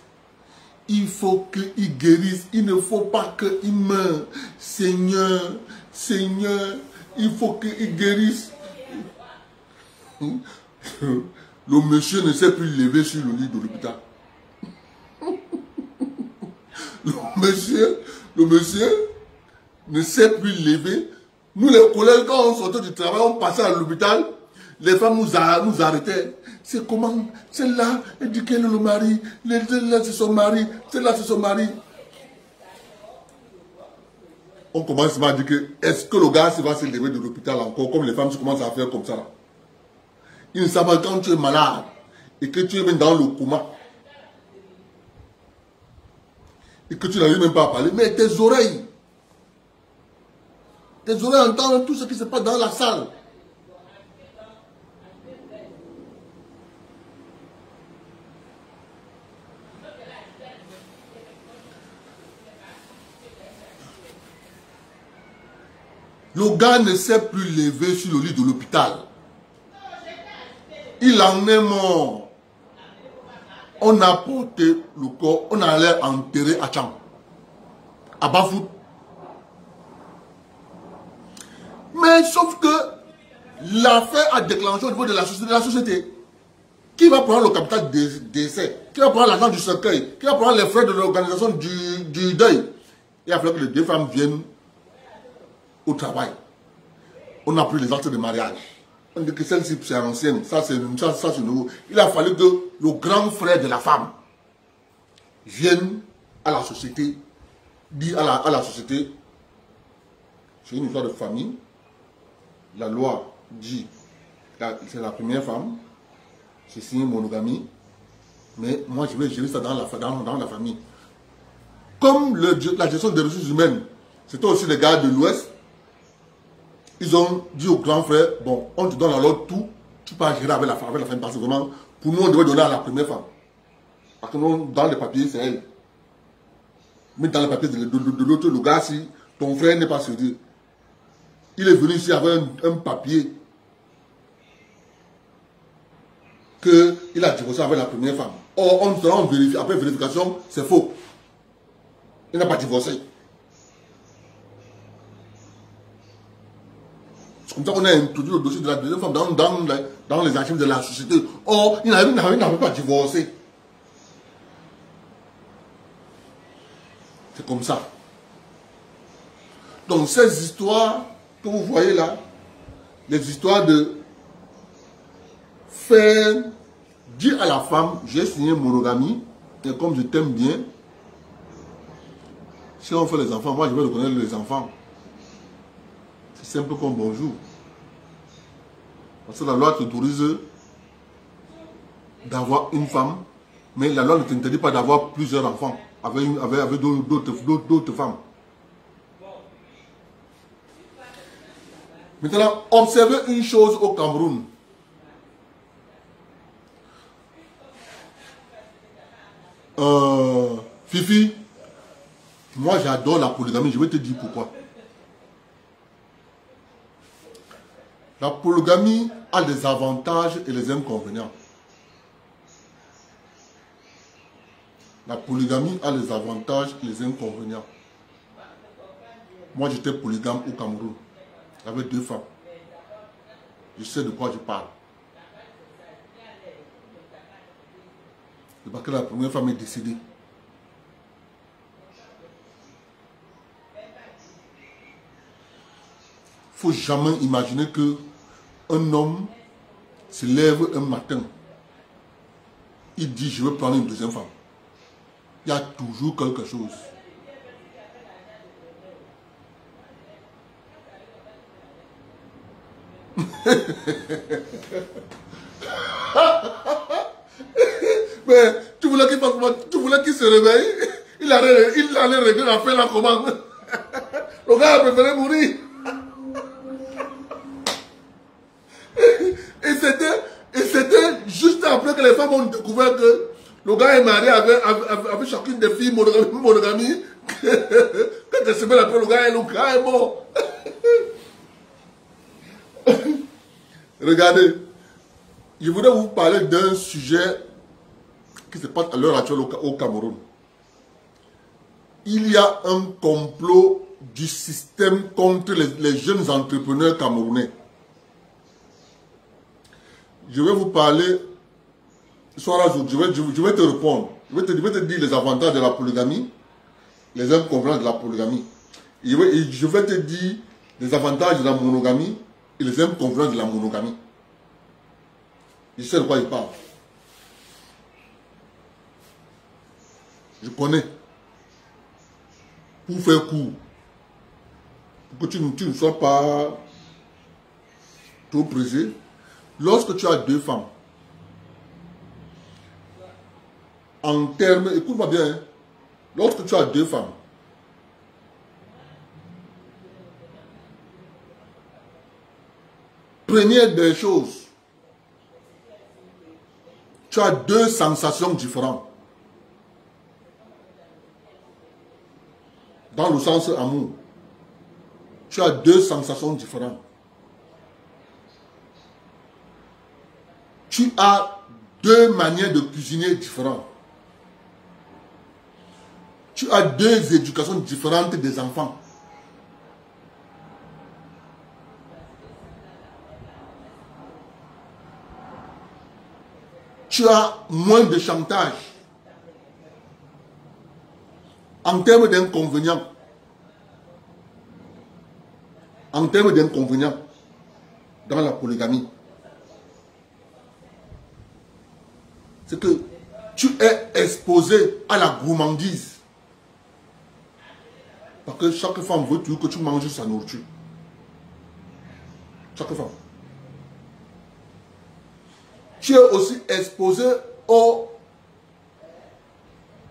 Il faut qu'il guérisse. Il ne faut pas qu'il meure. Seigneur, il faut qu'il guérisse. Le monsieur ne sait plus lever sur le lit de l'hôpital. le monsieur ne sait plus lever. Nous, les collègues, quand on sortait du travail, on passait à l'hôpital, les femmes nous arrêtaient. C'est comment? Celle-là, elle dit qu'elle est le mari. Celle-là, c'est son mari. Celle-là, c'est son mari. On commence à dire que, est-ce que le gars va se lever de l'hôpital encore, comme les femmes commencent à faire comme ça là. Ils ne savent pas quand tu es malade et que tu es même dans le coma. Et que tu n'arrives même pas à parler. Mais tes oreilles entendent tout ce qui se passe dans la salle. Le gars ne s'est plus levé sur le lit de l'hôpital. Il en est mort. On a porté le corps, on allait enterrer à Tchang, à Bafou. Mais sauf que l'affaire a déclenché au niveau de la société. Qui va prendre le capital d'essai? Qui va prendre l'argent du cercueil? Qui va prendre les frais de l'organisation du deuil? Il a fallu que les deux femmes viennent au travail. On a pris les actes de mariage. On dit que celle-ci c'est ancienne, ça c'est nouveau. Il a fallu que le grand frère de la femme vienne à la société, dit à la société, c'est une histoire de famille. La loi dit que c'est la première femme, c'est signé monogamie, mais moi je vais gérer ça dans la famille. Comme la gestion des ressources humaines, c'était aussi les gars de l'Ouest. Ils ont dit au grand frère, bon, on te donne alors tout, tu peux gérer avec la famille, parce que vraiment, pour nous, on devait donner à la première femme. Parce que nous, dans les papiers, c'est elle. Mais dans les papiers de l'autre, le gars, si ton frère n'est pas séduit, il est venu ici avec un papier qu'il a divorcé avec la première femme. Or, on se rend vérifié, après vérification, c'est faux. Il n'a pas divorcé. Comme ça, on a introduit le dossier de la deuxième femme dans les archives de la société. Or, il n'avait pas divorcé. C'est comme ça. Donc, ces histoires que vous voyez là, les histoires de faire dire à la femme, j'ai signé monogamie, et comme je t'aime bien, si on fait les enfants, moi je vais reconnaître les enfants. C'est simple comme bonjour. Parce que la loi t'autorise d'avoir une femme, mais la loi ne t'interdit pas d'avoir plusieurs enfants avec d'autres femmes. Maintenant, observez une chose au Cameroun. Fifi, moi j'adore la polygamie, je vais te dire pourquoi. La polygamie a des avantages et des inconvénients. La polygamie a des avantages et les inconvénients. Moi, j'étais polygame au Cameroun. J'avais 2 femmes. Je sais de quoi je parle. C'est parce que la première femme est décédée. Il ne faut jamais imaginer que un homme se lève un matin, il dit je vais prendre une deuxième femme. Il y a toujours quelque chose. Mais tu voulais qu'il fasse comment? Tu voulais qu'il se réveille? Il allait régler l'affaire là comment? Le gars a préféré mourir. Et c'était juste après que les femmes ont découvert que le gars est marié avec chacune des filles monogamie. Quand elle se met après le gars est mort. Regardez, je voudrais vous parler d'un sujet qui se passe à l'heure actuelle au Cameroun. Il y a un complot du système contre les jeunes entrepreneurs camerounais. Je vais vous parler, je vais te répondre. Je vais te dire les avantages de la polygamie les inconvénients de la polygamie. Et je vais te dire les avantages de la monogamie et les inconvénients de la monogamie. Je sais de quoi il parle. Je connais. Pour faire court. Pour que tu ne sois pas trop pressé. Lorsque tu as deux femmes, en termes, écoute-moi bien, hein, lorsque tu as deux femmes, première des choses, tu as deux sensations différentes. Dans le sens amour, tu as deux sensations différentes. Tu as deux manières de cuisiner différentes. Tu as deux éducations différentes des enfants. Tu as moins de chantage. En termes d'inconvénients, dans la polygamie, c'est que tu es exposé à la gourmandise. Parce que chaque femme veut toujours que tu manges sa nourriture. Chaque femme. Tu es aussi exposé aux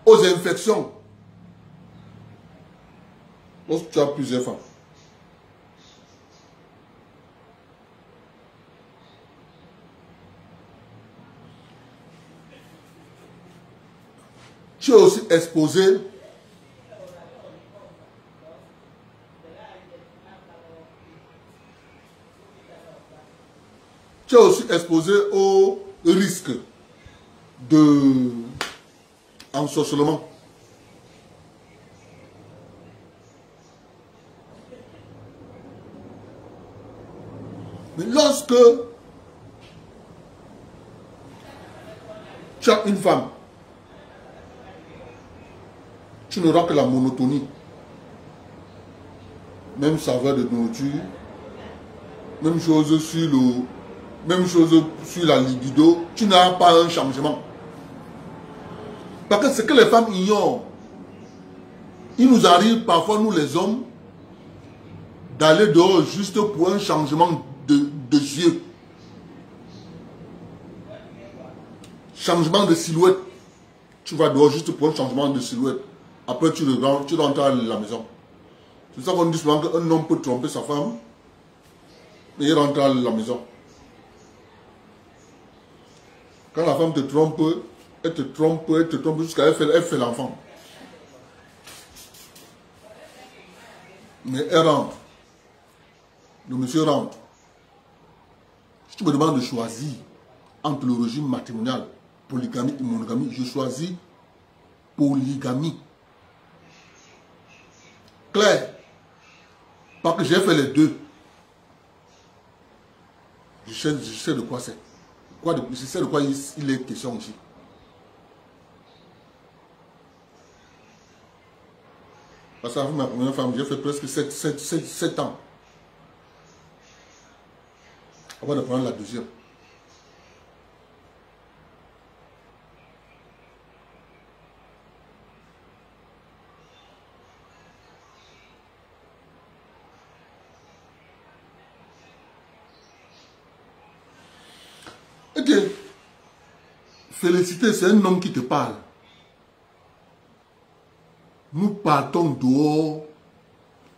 infections. Lorsque tu as plusieurs femmes. Tu es aussi exposé au risque de ensorcellement. Mais lorsque tu as une femme, tu n'auras que la monotonie. Même saveur de nourriture, même chose sur la libido, tu n'auras pas un changement. Parce que ce que les femmes ignorent, il nous arrive parfois, nous les hommes, d'aller dehors juste pour un changement de yeux. Changement de silhouette. Tu vas dehors juste pour un changement de silhouette. Après, tu rentres à la maison. C'est ça qu'on dit souvent qu'un homme peut tromper sa femme, mais il rentre à la maison. Quand la femme te trompe, elle te trompe jusqu'à elle fait l'enfant. Mais elle rentre. Le monsieur rentre. Si tu me demandes de choisir entre le régime matrimonial, polygamie et monogamie, je choisis polygamie. Clair. Parce que j'ai fait les deux. Je sais de quoi c'est. Je sais de quoi il est question ici. Parce que ma première femme, j'ai fait presque 7 ans. Avant de prendre la deuxième. Ok. Félicité, c'est un homme qui te parle. Nous partons dehors,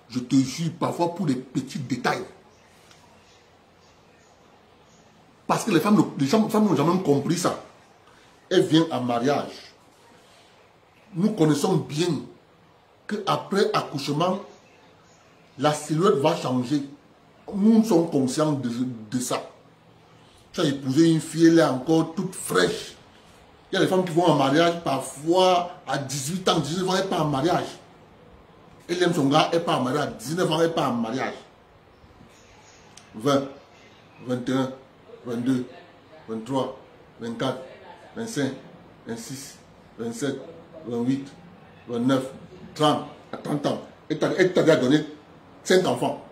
je te jure, parfois pour des petits détails. Parce que les femmes n'ont jamais compris ça. Elles viennent en mariage. Nous connaissons bien qu'après accouchement, la silhouette va changer. Nous sommes conscients de ça. Tu as épousé une fille, elle est encore toute fraîche. Il y a des femmes qui vont en mariage, parfois à 18 ans, 19 ans, elle part en mariage. Elle aime son gars, elle part en mariage. 19 ans, elle part en mariage. 20, 21, 22, 23, 24, 25, 26, 27, 28, 29, 30 à 30 ans, et tu as déjà donné 5 enfants,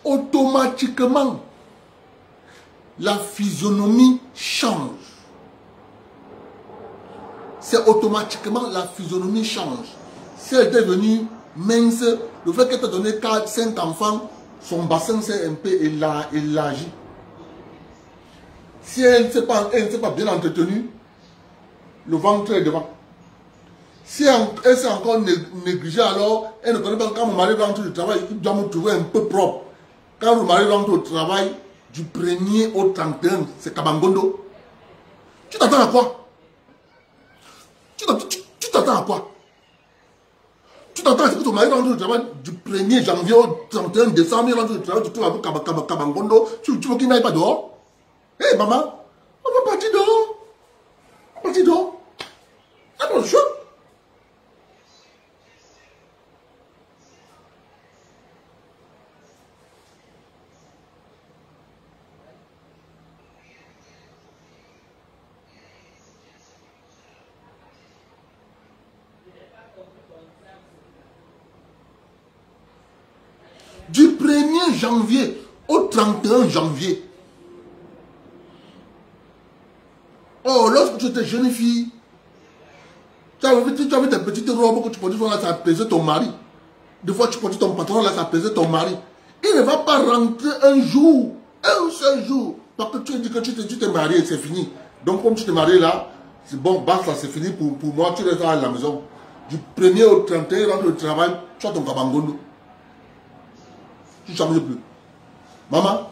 automatiquement, la physionomie change. C'est automatiquement la physionomie change. Si elle est devenue mince, le fait qu'elle t'a donné 4, 5 enfants, son bassin s'est un peu élargi. Si elle ne s'est pas bien entretenue, le ventre est devant. Si elle s'est encore négligée, alors elle ne connaît pas. Quand mon mari rentre du travail, il doit me trouver un peu propre. Quand mon mari rentre au travail, du 1er au 31, c'est Kabangondo. Tu t'attends à quoi? Tu t'attends à quoi? Tu t'attends à ce que ton mari rentre du travail du 1er janvier au 31 décembre, il rentre du travail, tu trouves avec Kabangondo, tu veux qu'il n'aille pas dehors? Hé maman, on va partir dehors. On va partir dehors. Attention. Du 1er janvier au 31 janvier. Oh, lorsque tu étais jeune fille, tu avais tes petites robes que tu portais, là, ça plaisait ton mari. Des fois, tu portais ton pantalon, là, ça plaisait ton mari. Il ne va pas rentrer un jour, un seul jour, parce que tu dis que tu t'es marié, c'est fini. Donc, comme tu t'es marié là, c'est bon, basta, c'est fini pour moi, tu restes à la maison. Du 1er au 31, rentre au travail, tu as ton Kabangondo. Tu ne changes plus. Maman,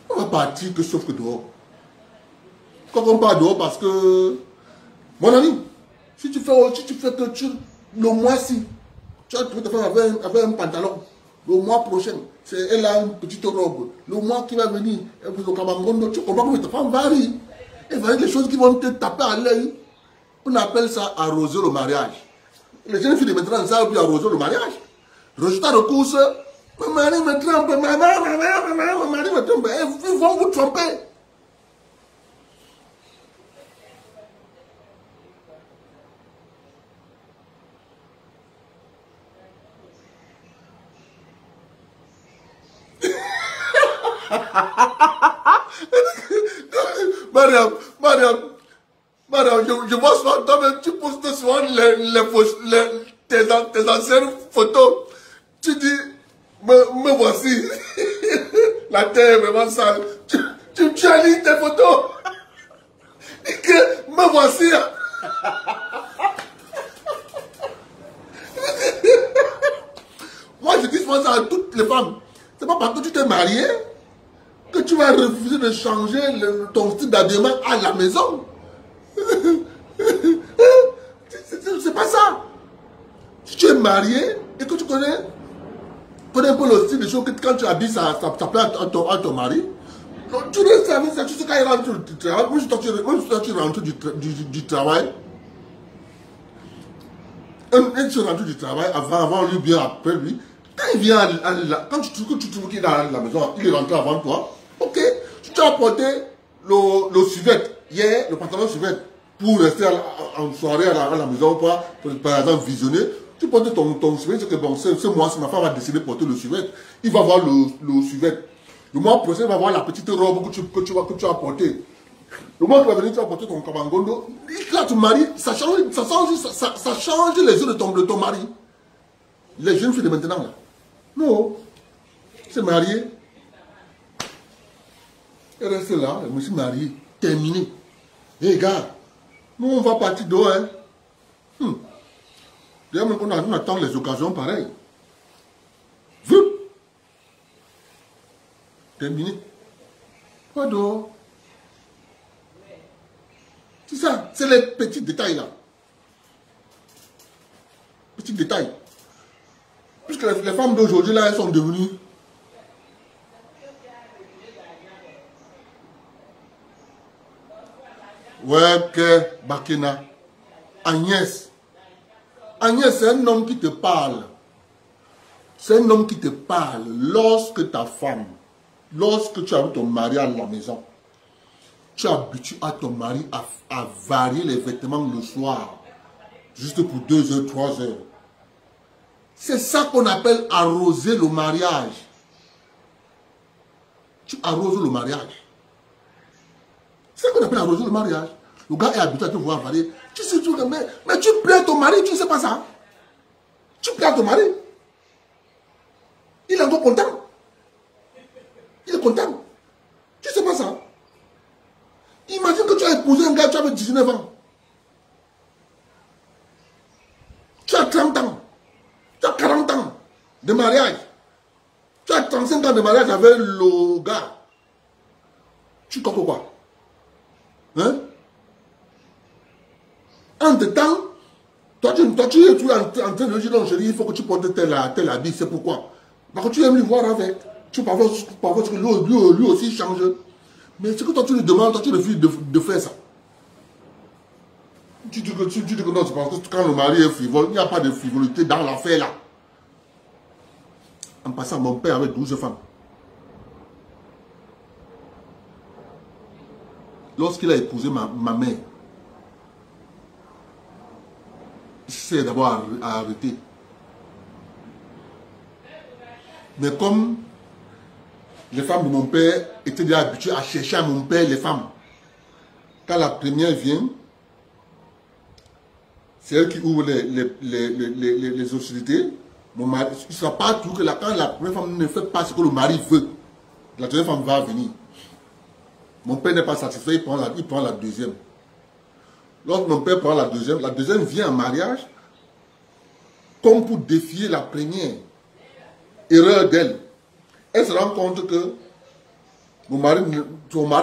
on va partir que sauf que dehors. Quand on part dehors, parce que, mon ami, si tu fais que le mois-ci, tu vas te faire avec un pantalon, le mois prochain, elle a une petite robe, le mois qui va venir, tu comprends que ta femme varie. Elle va dire des choses qui vont te taper à l'œil. On appelle ça arroser le mariage. Les jeunes filles de maintenant savent plus arroser le mariage. Résultat de course, mon mari me trompe, mon mari me trompe, ils vont vous tromper. Mariam, je vois souvent, toi-même, tu postes souvent tes anciennes photos. Tu dis, me voici. La terre est vraiment sale. Tu alignes tes photos. Et que, me voici. Moi, je dis souvent ça à toutes les femmes. C'est pas parce que tu t'es marié que tu vas refuser de changer ton style d'habillement à la maison. C'est pas ça. Si tu es marié et que tu connais un peu le style de choses que quand tu habilles ça plaît à ton mari, tu restes avec ça. Tu sais quand il rentre du travail, même si tu rentres du travail, tu rentres du travail avant lui, bien après lui, quand il vient quand tu trouves qu'il est à la maison, il est rentré avant toi, ok, tu as apporté le suvet, hier, le pantalon suvet, pour rester en soirée à la maison, par exemple visionner, tu portes ton suvet, c'est que bon, ce mois-ci, ma femme va décider de porter le suvet, il va voir le suvet. Le mois prochain, il va voir la petite robe que tu as portée. Le mois qui va venir, tu vas porter ton Kabangondo. Là, tu maries, ça change les yeux de ton mari. Les jeunes filles de maintenant, là. Non. C'est marié. Elle reste là, je me suis marié. Terminé. Hé, gars, nous, on va partir dehors, hein. D'ailleurs, on attend les occasions pareilles. Vu. Terminé. Pas dehors. C'est ça, c'est les petits détails là. Petits détails. Puisque les femmes d'aujourd'hui là, elles sont devenues. Ouais, que Bakena. Agnès. Agnès, c'est un homme qui te parle. C'est un homme qui te parle lorsque ta femme, lorsque tu as ton mari à la maison, tu habitues à ton mari à varier les vêtements le soir. Juste pour 2 heures, 3 heures. C'est ça qu'on appelle arroser le mariage. Tu arroses le mariage. C'est ça qu'on appelle arroser le mariage. Le gars est habitué à te voir varier. Tu sais, mais tu plais ton mari, tu ne sais pas ça. Tu plais à ton mari. Il est encore content. Il est content. Tu ne sais pas ça. Imagine que tu as épousé un gars, tu avais 19 ans. Tu as 30 ans. Tu as 40 ans de mariage. Tu as 35 ans de mariage avec le gars. Tu comprends quoi? Hein? Entre-temps, toi tu es en train de dire non, chérie, il faut que tu portes tel habit. C'est pourquoi? Parce que tu aimes lui voir avec. Tu parles que lui aussi change. Mais ce que toi tu lui demandes, toi tu refuses de faire ça. Tu dis que non, c'est parce que quand le mari est frivole, il n'y a pas de frivolité dans l'affaire là. En passant, mon père avait 12 femmes. Lorsqu'il a épousé ma mère, il s'est d'abord arrêté. Mais comme les femmes de mon père étaient déjà habituées à chercher à mon père les femmes, quand la première vient, c'est elle qui ouvre les hostilités. Mon mari, il ne sera pas tout que quand la première femme ne fait pas ce que le mari veut, la deuxième femme va venir. Mon père n'est pas satisfait, il prend la deuxième. Lorsque mon père prend la deuxième vient en mariage comme pour défier la première. Erreur d'elle. Elle se rend compte que son mari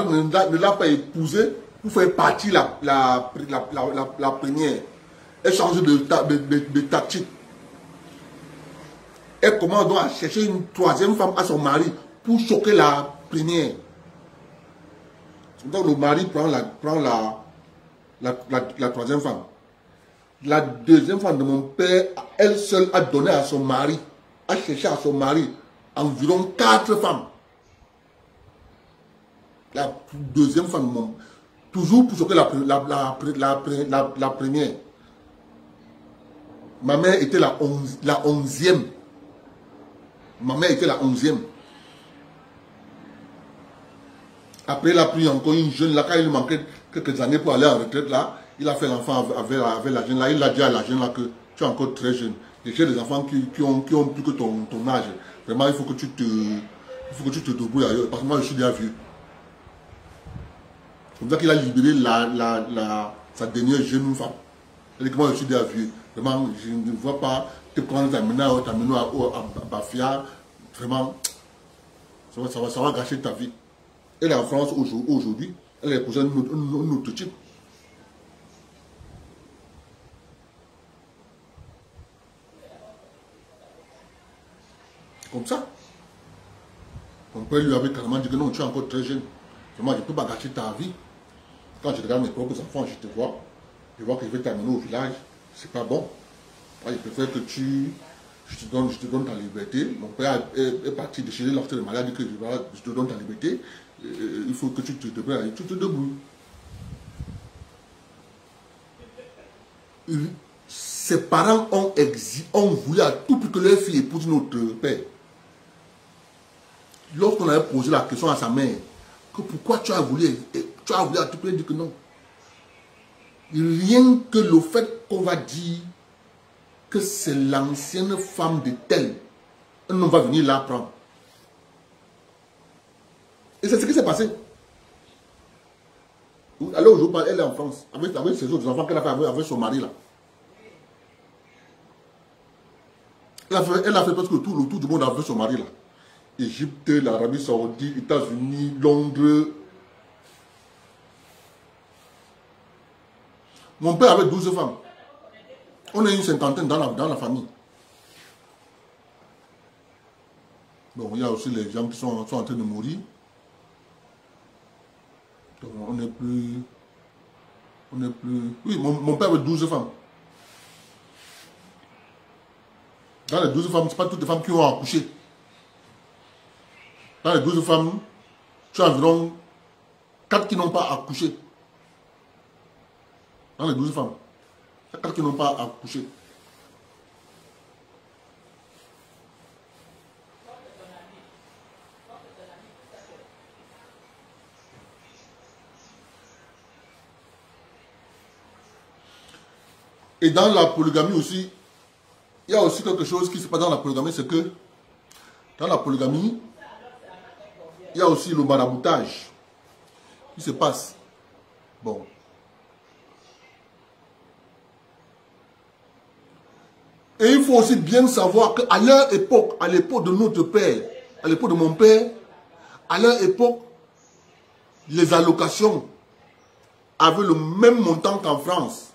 ne l'a pas épousée pour faire partie la première. Elle change de tactique. Elle commence donc à chercher une troisième femme à son mari pour choquer la première. Donc le mari prend la troisième femme. La deuxième femme de mon père, elle seule a donné à son mari, a cherché à son mari environ 4 femmes. La deuxième femme, toujours pour choquer la première. Ma mère était la 11e. Ma mère était la 11e. Après, il a pris encore une jeune, là, quand il lui manquait quelques années pour aller en retraite, là, il a fait l'enfant avec la jeune, là. Il a dit à la jeune, là, que tu es encore très jeune. Et j'ai des enfants qui ont plus que ton âge. Vraiment, il faut que tu te débrouilles ailleurs, parce que moi, je suis déjà vieux. C'est comme ça qu'il a libéré sa dernière jeune femme. Il dit que moi, je suis déjà vieux. Vraiment, je ne vois pas te prendre t'amener à Bafia. Vraiment, ça va gâcher ta vie. Elle est en France aujourd'hui. Elle est épousée un autre type. Comme ça. Mon père lui avait carrément dit que non, tu es encore très jeune. Vraiment, je ne peux pas gâcher ta vie. Quand je regarde mes propres enfants, je te vois. Je vois que je vais t'amener au village. C'est pas bon. Je préfère que je te donne ta liberté. Mon père est parti déchirer l'offre de maladie que je te donne ta liberté. Il faut que tu te débrouilles. Tu te débrouilles. Ses parents ont voulu à tout pour que leur fille épouse notre père. Lorsqu'on avait posé la question à sa mère, que pourquoi tu as voulu à tout prix, elle dit que non. Rien que le fait qu'on va dire que c'est l'ancienne femme de tel, un homme va venir la prendre. Et c'est ce qui s'est passé. Alors aujourd'hui, elle est en France, avec ses autres enfants qu'elle a fait avec son mari là. Elle a fait presque le tour du monde avec son mari là. Égypte, l'Arabie Saoudite, États-Unis, Londres. Mon père avait 12 femmes. On est une cinquantaine dans la famille. Bon, il y a aussi les gens qui sont en train de mourir. Donc on n'est plus... Oui, mon père avait 12 femmes. Dans les 12 femmes, ce n'est pas toutes les femmes qui ont accouché. Dans les 12 femmes, tu as environ 4 qui n'ont pas accouché. Dans les 12 femmes. Quand ils n'ont pas accouché. Et dans la polygamie aussi, il y a aussi quelque chose qui se passe dans la polygamie, c'est que dans la polygamie, il y a aussi le maraboutage qui se passe. Bon. Et il faut aussi bien savoir qu'à leur époque, à l'époque de notre père, à l'époque de mon père, à leur époque, les allocations avaient le même montant qu'en France.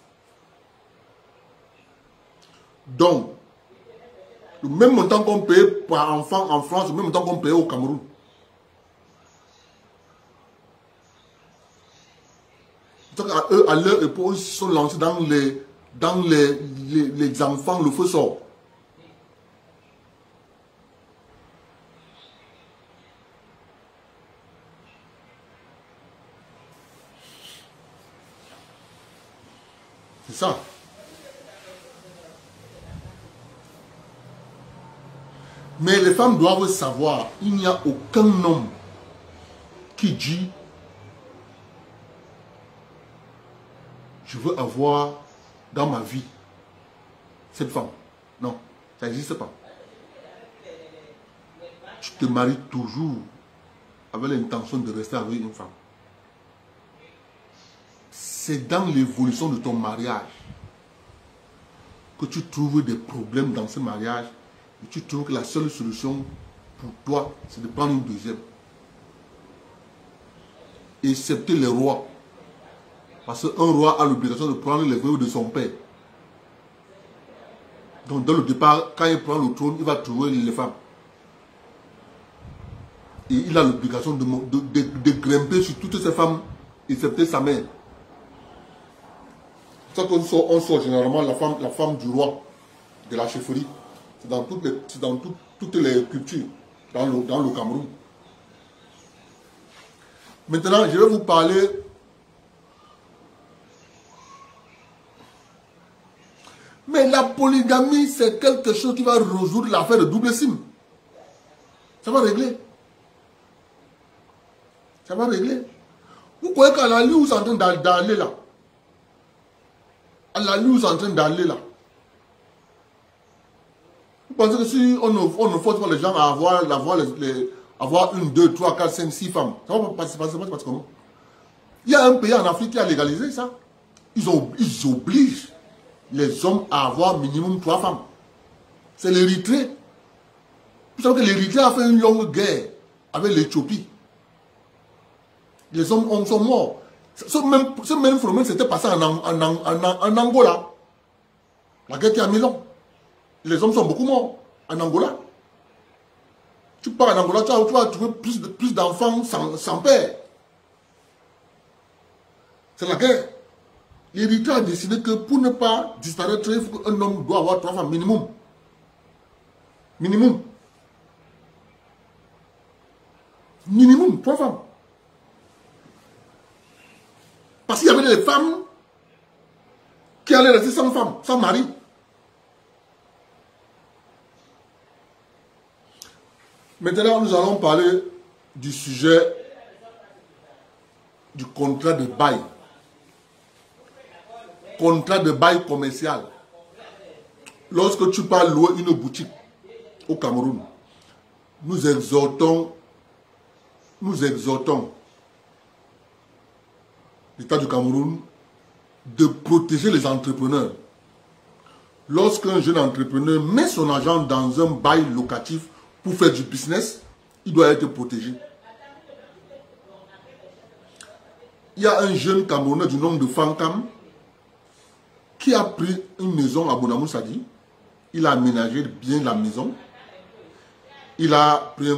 Donc, le même montant qu'on paye par enfant en France, le même montant qu'on paye au Cameroun. Donc, à leur époque, ils sont lancés dans les enfants, le feu sort. C'est ça. Mais les femmes doivent savoir, il n'y a aucun homme qui dit je veux avoir dans ma vie cette femme. Non, ça n'existe pas. Tu te maries toujours avec l'intention de rester avec une femme. C'est dans l'évolution de ton mariage que tu trouves des problèmes dans ce mariage. Et tu trouves que la seule solution pour toi, c'est de prendre une deuxième. Excepté les rois. Parce qu'un roi a l'obligation de prendre les veuves de son père. Donc, dans le départ, quand il prend le trône, il va trouver les femmes. Et il a l'obligation de grimper sur toutes ces femmes, excepté sa mère. C'est ça qu'on sort généralement la femme du roi, de la chefferie. C'est dans toutes les cultures, dans le Cameroun. Maintenant, je vais vous parler mais la polygamie, c'est quelque chose qui va résoudre l'affaire de double sim. Ça va régler. Ça va régler. Vous croyez qu'à la ligne où vous êtes en train d'aller là, à la ligne où vous êtes en train d'aller là, vous pensez que si on ne force pas les gens à avoir une, deux, trois, quatre, cinq, six femmes, ça va pas passer comment? Il y a un pays en Afrique qui a légalisé ça. Ils obligent les hommes à avoir minimum 3 femmes. C'est l'Érythrée. Vous savez que l'Érythrée a fait une longue guerre avec l'Éthiopie. Les hommes sont morts. Ce même phénomène s'était passé en Angola. La guerre qui a mis long. Les hommes sont beaucoup morts en Angola. Tu pars en Angola, tu vas trouver plus d'enfants sans père. C'est la guerre. L'Érythrée a décidé que pour ne pas disparaître, il faut qu'un homme doit avoir 3 femmes minimum. Minimum. Minimum, 3 femmes. Parce qu'il y avait des femmes qui allaient rester sans femme, sans mari. Maintenant, nous allons parler du sujet du contrat de bail. Contrat de bail commercial. Lorsque tu pars louer une boutique au Cameroun, nous exhortons l'État du Cameroun de protéger les entrepreneurs. Lorsqu'un jeune entrepreneur met son argent dans un bail locatif pour faire du business, il doit être protégé. Il y a un jeune Camerounais du nom de Fankam qui a pris une maison à Bonamou Sadi. Il a aménagé bien la maison. Il a pris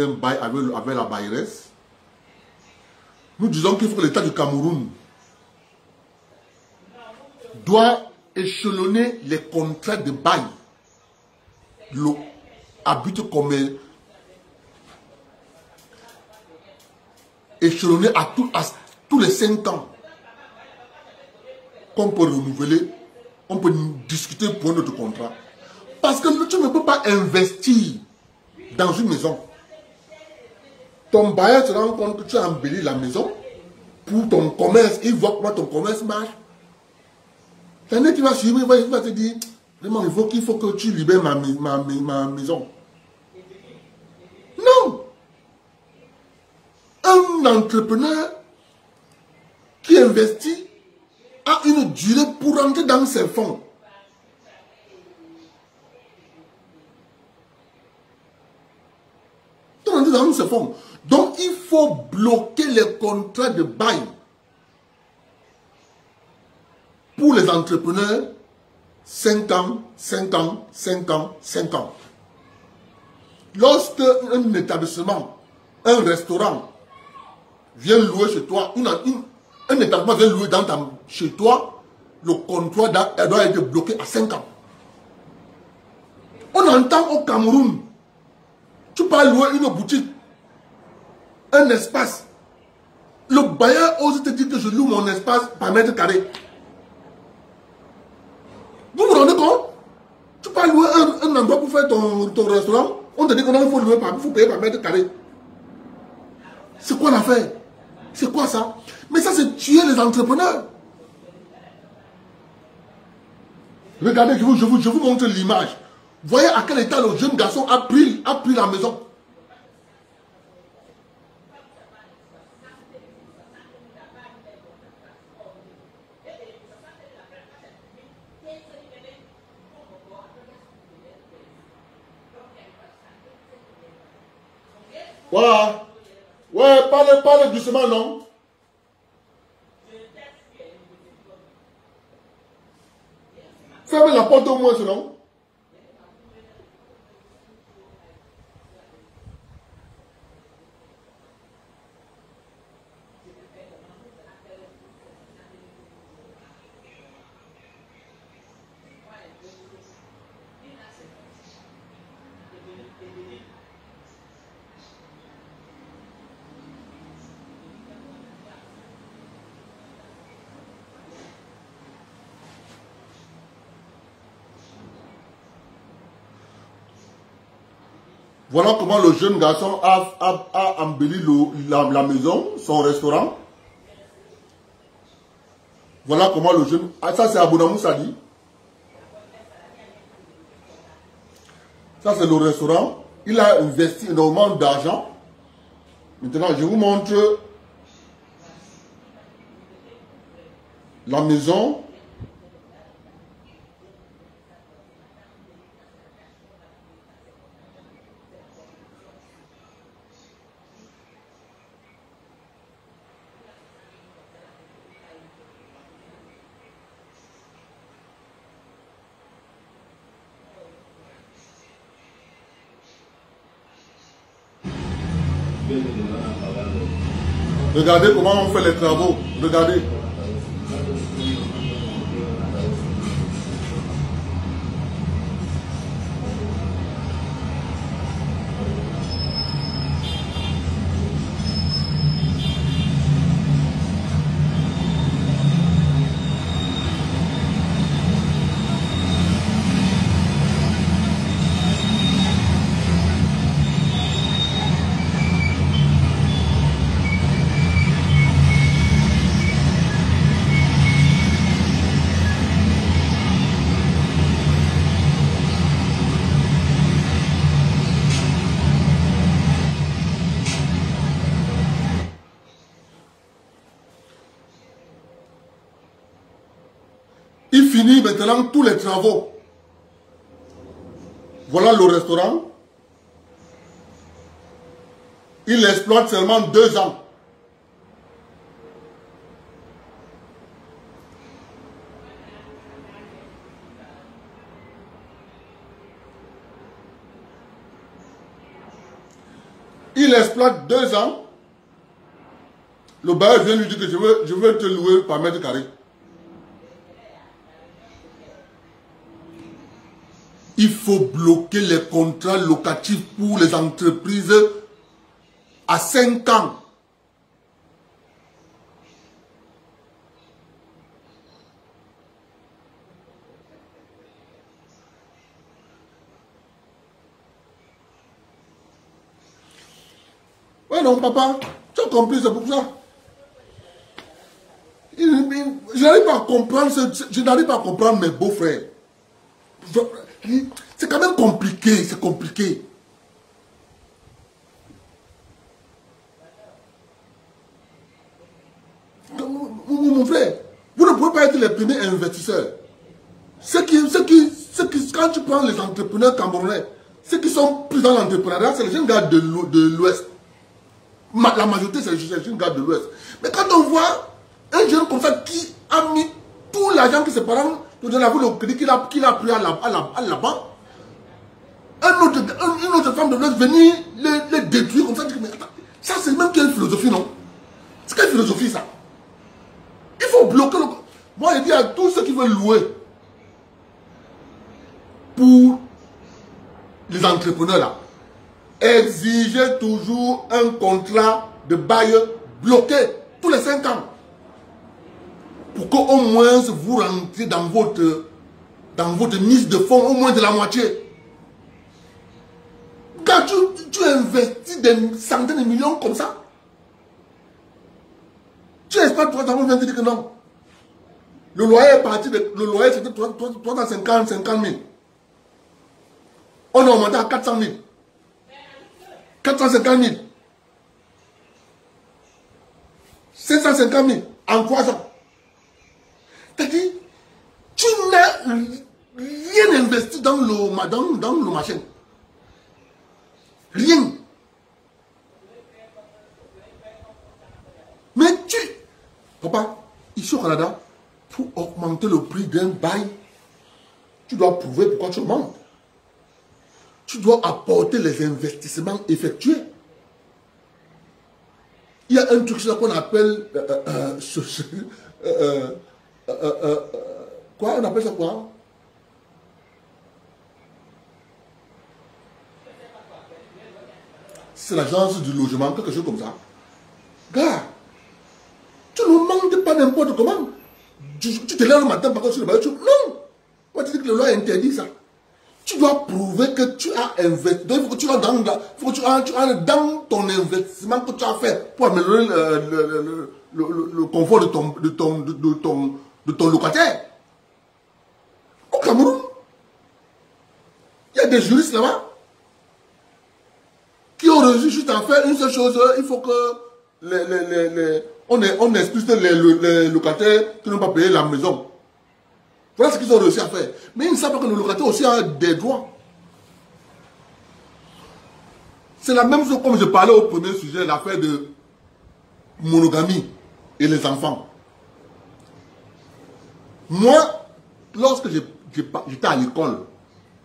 un bail avec la bailleresse. Nous disons qu'il faut que l'État du Cameroun doit échelonner les contrats de bail à but commun, échelonné à tous les 5 ans qu'on peut renouveler on peut discuter pour notre contrat. Parce que tu ne peux pas investir dans une maison. Ton bailleur se rend compte que tu as embelli la maison pour ton commerce. Il voit comment ton commerce marche. L'année qui va suivre, il va te dire, vraiment, il faut que tu libères ma maison. Non. Un entrepreneur qui investit a une durée pour rentrer dans ses fonds. Dans ses fonds. Donc, il faut bloquer les contrats de bail pour les entrepreneurs 5 ans, 5 ans, 5 ans, 5 ans. Lorsque un établissement, un restaurant vient louer chez toi, un établissement vient louer chez toi, le contrat doit être bloqué à 5 ans. On entend au Cameroun, tu peux louer une boutique, un espace. Le bailleur ose te dire que je loue mon espace par mètre carré. Vous vous rendez compte? Tu peux louer un endroit pour faire ton restaurant. On te dit qu'il faut louer il faut payer par mètre carré. C'est quoi l'affaire? C'est quoi ça? Mais ça, c'est tuer les entrepreneurs. Regardez, je vous montre l'image. Voyez à quel état le jeune garçon a pris la maison. Voilà. Ouais, parle doucement, non? Ferme la porte au moins, sinon. Voilà comment le jeune garçon a embelli la maison, son restaurant. Voilà comment le jeune... Ah, ça c'est Abonamou Sadi. Ça c'est le restaurant. Il a investi énormément d'argent. Maintenant, je vous montre la maison. Regardez comment on fait les travaux. Regardez. Il finit maintenant tous les travaux. Voilà le restaurant. Il exploite seulement 2 ans. Il exploite 2 ans. Le bailleur vient lui dire que je veux te louer par mètre carré. Il faut bloquer les contrats locatifs pour les entreprises à 5 ans. non, papa, tu as compris, c'est pour ça. Je n'arrive pas à comprendre, je n'arrive pas à comprendre mes beaux-frères. C'est quand même compliqué, c'est compliqué. Mon frère, vous ne pouvez pas être les premiers investisseurs. Quand tu prends les entrepreneurs camerounais, ceux qui sont plus dans l'entrepreneuriat, c'est les jeunes gars de l'Ouest. La majorité, c'est les jeunes gars de l'Ouest. Mais quand on voit un jeune comme ça qui a mis tout l'argent que ses parents nous donnent, le crédit qu'il a pris à la banque, une autre femme de l'Ouest venir les détruire comme ça, mais attends, ça c'est même quelle philosophie, non? C'est quelle philosophie ça? Il faut bloquer le... Moi, je dis à tous ceux qui veulent louer pour les entrepreneurs là, exigez toujours un contrat de bail bloqué tous les 5 ans. Pour qu'au moins vous rentrez dans votre mise de fonds, au moins de la moitié. Quand tu investis des centaines de millions comme ça, tu espères que tu vas te dire que non. Le loyer est parti, le loyer c'était 350 000. On a augmenté à 400 000. 450 000. 550 000 en 3 ans. C'est-à-dire, tu n'as rien investi dans le machin. Rien. Mais papa, ici au Canada, pour augmenter le prix d'un bail, tu dois prouver pourquoi tu augmentes. Tu dois apporter les investissements effectués. Il y a un truc qu'on appelle... quoi on appelle ça quoi? C'est l'agence du logement, quelque chose comme ça. Gars, tu ne demandes pas n'importe comment. Tu te lèves le matin par contre sur le bail, non. Moi tu dis que le loi interdit ça. Tu dois prouver que tu as investi. Donc il faut que tu as dans ton investissement que tu as fait pour améliorer le confort de ton locataire. Au Cameroun, il y a des juristes là-bas qui ont réussi juste à faire une seule chose. Il faut que on expulse les locataires qui n'ont pas payé la maison. Voilà ce qu'ils ont réussi à faire. Mais ils ne savent pas que le locataire aussi a des droits. C'est la même chose comme je parlais au premier sujet, l'affaire de monogamie et les enfants. Moi, lorsque j'étais à l'école,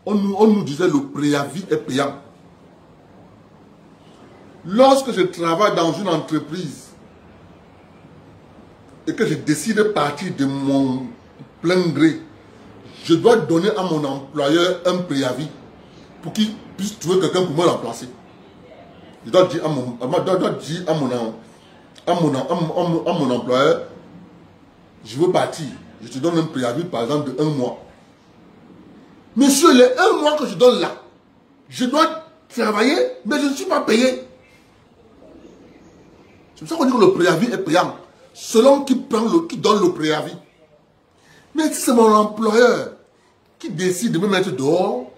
on nous disait le préavis est payant. Lorsque je travaille dans une entreprise et que je décide de partir de mon plein gré, je dois donner à mon employeur un préavis pour qu'il puisse trouver quelqu'un pour me remplacer. Je dois dire à mon employeur, je veux partir. Je te donne un préavis par exemple de 1 mois. Monsieur, les 1 mois que je donne là, je dois travailler, mais je ne suis pas payé. C'est pour ça qu'on dit que le préavis est payant. Selon qui donne le préavis. Mais si c'est mon employeur qui décide de me mettre dehors,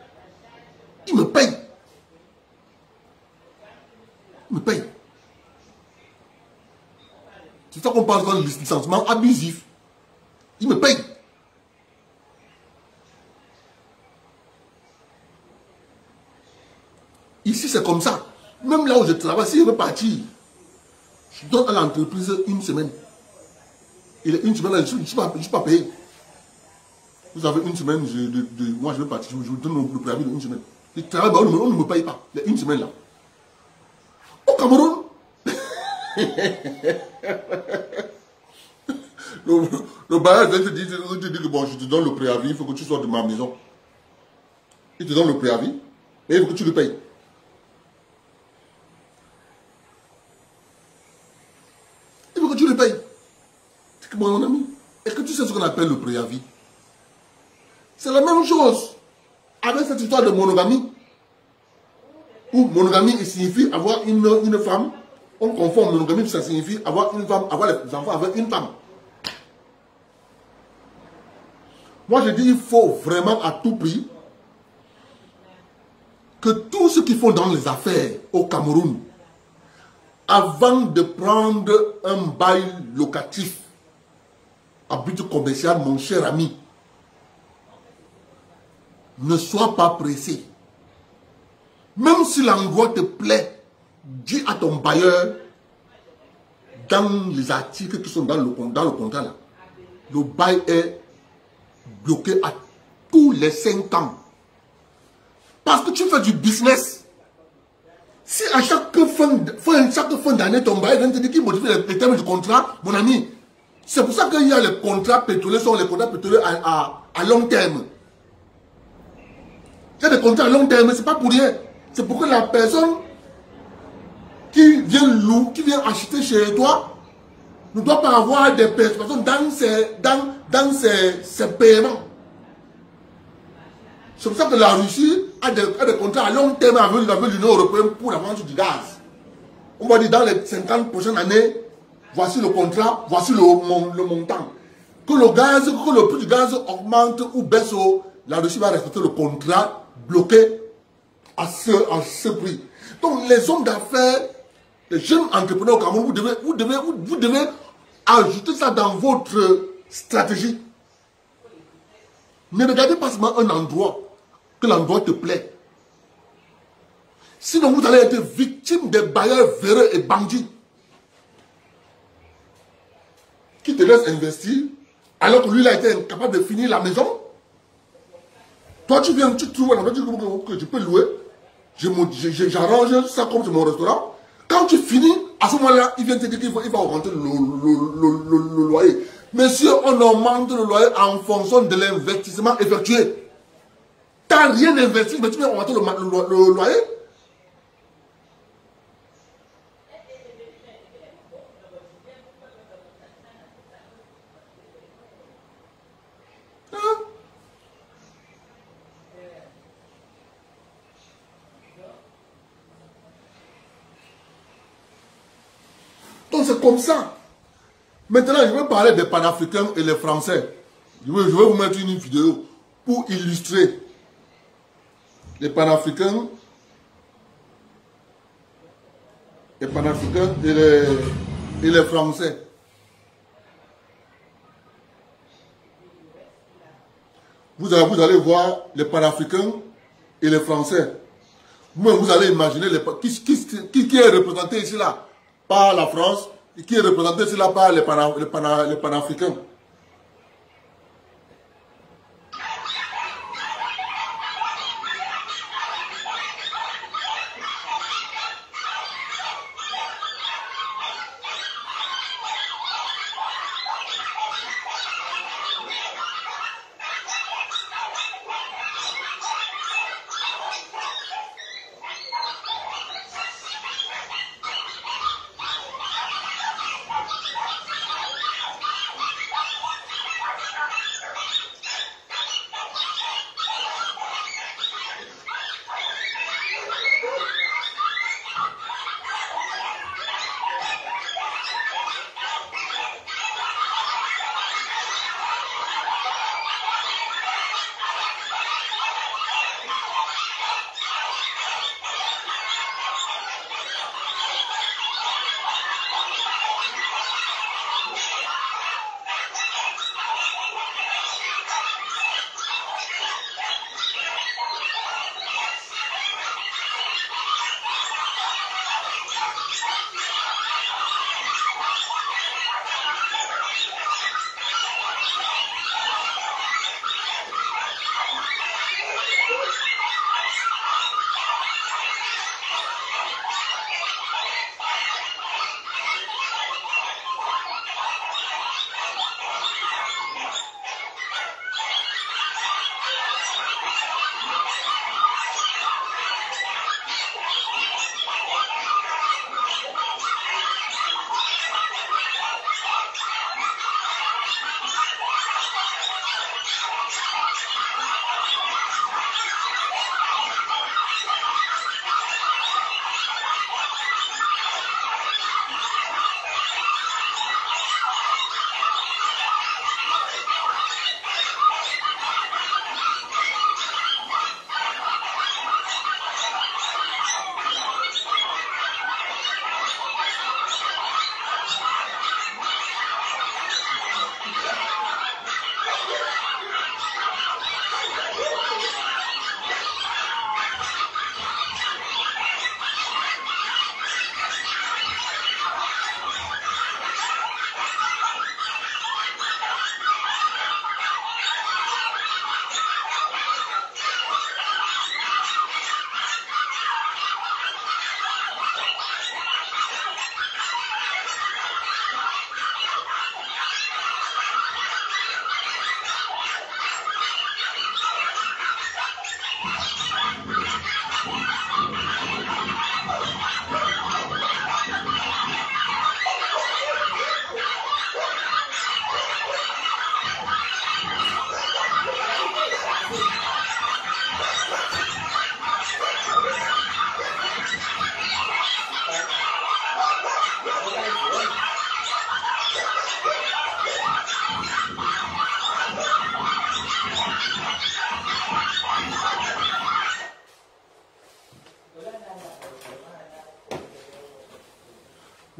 il me paye. Il me paye. C'est ça qu'on parle de licenciement abusif. Il me paye. Ici, c'est comme ça. Même là où je travaille, si je veux partir, je donne à l'entreprise 1 semaine. Et les 1 semaine, je ne suis pas payé. Vous avez 1 semaine, moi je veux partir, je vous donne le préavis de 1 semaine. Je travaille, on ne me paye pas, les 1 semaine là. Au Cameroun, le bailleur te dit que bon, je te donne le préavis, il faut que tu sois de ma maison. Il te donne le préavis, mais il faut que tu le payes. Il faut que tu le payes. Mon ami, est-ce que tu sais ce qu'on appelle le préavis? C'est la même chose avec cette histoire de monogamie. Où monogamie signifie avoir une femme On confond monogamie, ça signifie avoir une femme, avoir les enfants avec une femme. Moi, je dis il faut vraiment à tout prix que tous ceux qui font dans les affaires au Cameroun, avant de prendre un bail locatif à but commercial, mon cher ami, ne sois pas pressé. Même si l'endroit te plaît, dis à ton bailleur, dans les articles qui sont dans le contrat, là, le bail est bloqué à tous les 5 ans. Parce que tu fais du business. Si à chaque fin d'année, ton bail te dit qu'il modifie les termes du contrat, mon ami, c'est pour ça qu'il y a les contrats pétroliers, sont les contrats pétroliers à long terme. Il y a des contrats à long terme, c'est pas pour rien. C'est pour que la personne qui vient acheter chez toi ne doit pas avoir des perturbations dans ses paiements. C'est pour ça que la Russie a des contrats à long terme avec l'Union européenne pour la vente du gaz. On va dire dans les 50 prochaines années, voici le contrat, voici le montant. Que le prix du gaz augmente ou baisse, la Russie va respecter le contrat bloqué à ce prix. Donc les hommes d'affaires, les jeunes entrepreneurs au Cameroun, vous devez ajouter ça dans votre stratégie. Ne regardez pas seulement un endroit, que l'endroit te plaît. Sinon vous allez être victime des bailleurs véreux et bandits qui te laissent investir alors que lui il a été incapable de finir la maison. Toi tu viens, tu trouves un endroit que tu peux louer. J'arrange ça comme c'est mon restaurant. Quand tu finis, à ce moment-là, il vient te dire qu'il va augmenter le loyer. Monsieur, on augmente le loyer en fonction de l'investissement effectué. Tu n'as rien investi, mais tu viens augmenter le loyer. Donc c'est comme ça. Maintenant, je vais parler des panafricains et les Français. Je vais vous mettre une vidéo pour illustrer les panafricains et les Français. Vous allez voir les panafricains et les Français. Vous allez imaginer qui est représenté ici là par la France et qui est représenté ici là par les panafricains.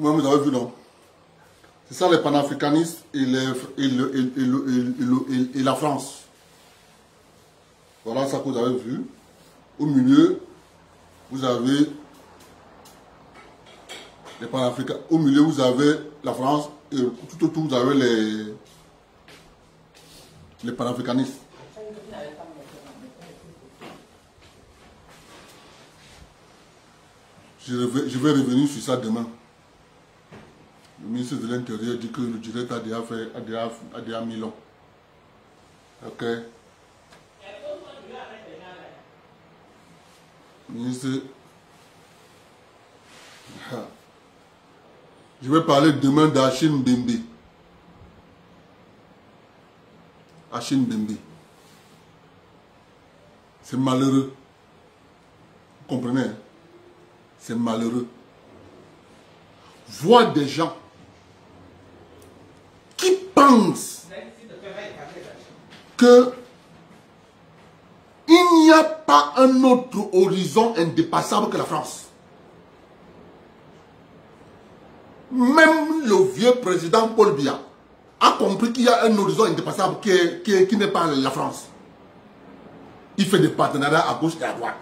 Moi, vous avez vu, non? C'est ça les panafricanistes et la France. Voilà ça que vous avez vu. Au milieu, vous avez les panafricains. Au milieu, vous avez la France. Et tout autour, vous avez les panafricanistes. Je vais revenir sur ça demain. Le ministre de l'Intérieur dit que le direct a déjà mis long. Ok. Ministre. Je vais parler demain d'Achim Bembe. Achim Bembe. C'est malheureux. Vous comprenez? Hein? C'est malheureux. Voir des gens qui pensent que il n'y a pas un autre horizon indépassable que la France. Même le vieux président Paul Biya a compris qu'il y a un horizon indépassable qui n'est pas la France. Il fait des partenariats à gauche et à droite.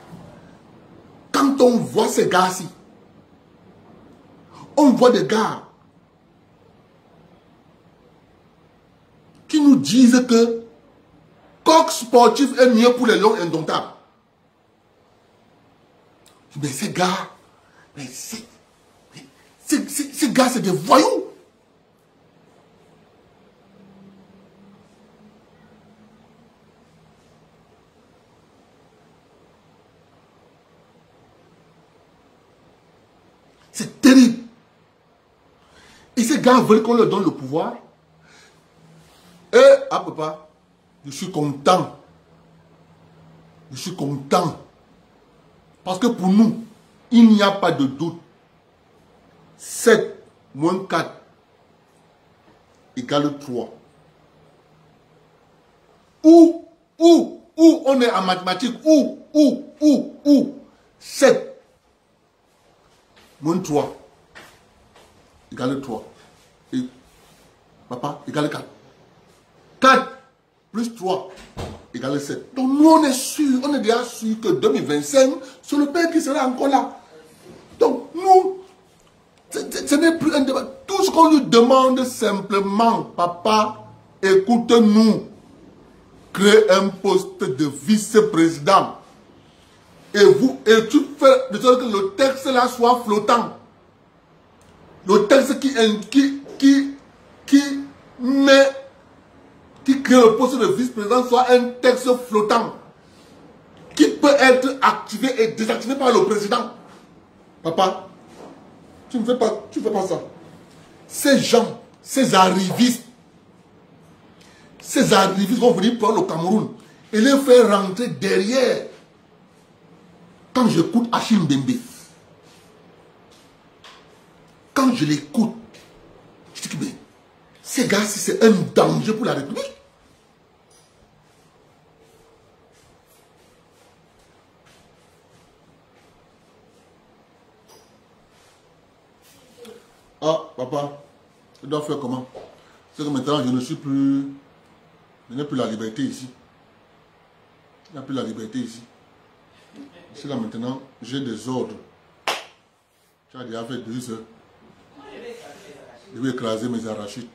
Quand on voit ces gars-ci, on voit des gars qui nous disent que coq sportif est mieux pour les lions indomptables. Mais ces gars, ces gars, c'est des voyous. C'est terrible. Et ces gars veulent qu'on leur donne le pouvoir. Et, ah papa, je suis content. Je suis content. Parce que pour nous, il n'y a pas de doute. 7 moins 4 égale 3. Où on est en mathématiques, où 7 moins 3 égale 3. Et papa égale 4. 4 plus 3 égale 7. Donc nous on est sûr, on est déjà sûr que 2025, c'est le père qui sera encore là. Donc nous, ce n'est plus un débat. Tout ce qu'on lui demande simplement, papa, écoute-nous, crée un poste de vice-président. Et tu fais de sorte que le texte là soit flottant. Le texte qui crée le poste de vice-président soit un texte flottant. Qui peut être activé et désactivé par le président. Papa, tu ne fais pas ça. Ces gens, ces arrivistes vont venir prendre le Cameroun et les faire rentrer derrière. Quand j'écoute Achim Bembe, quand je l'écoute, je dis que mais, ces gars-ci, c'est un danger pour la République. Ah, papa, je dois faire comment? C'est que maintenant, je n'ai plus la liberté ici. Il n'y a plus la liberté ici. Ici, là, maintenant, j'ai des ordres. Tu as déjà fait 2 heures. Je vais écraser mes arachides.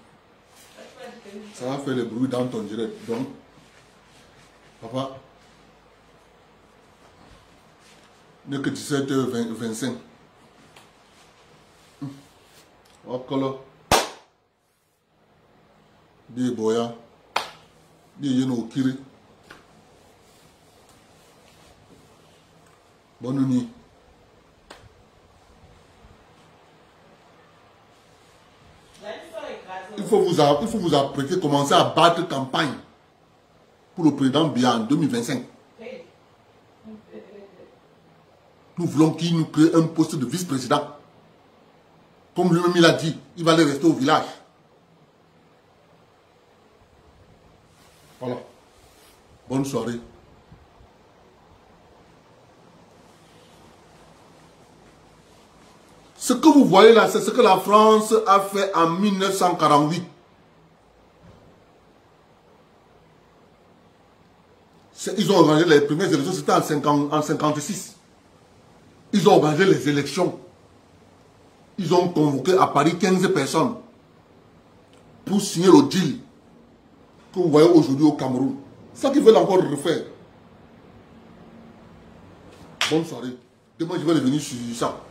Ça va faire le bruit dans ton direct. Donc, papa, n'est que 17h25. Okolo. Di boya. Di yeno kiri. Bonne nuit. Il faut vous apprêter, commencer à battre campagne pour le président Biya en 2025. Nous voulons qu'il nous crée un poste de vice-président. Comme lui-même il a dit, il va aller rester au village. Voilà. Bonne soirée. Ce que vous voyez là, c'est ce que la France a fait en 1948. Ils ont organisé les premières élections, c'était en 1956. Ils ont organisé les élections. Ils ont convoqué à Paris 15 personnes pour signer le deal que vous voyez aujourd'hui au Cameroun. C'est ça qu'ils veulent encore refaire. Bonne soirée. Demain, je vais revenir sur ça.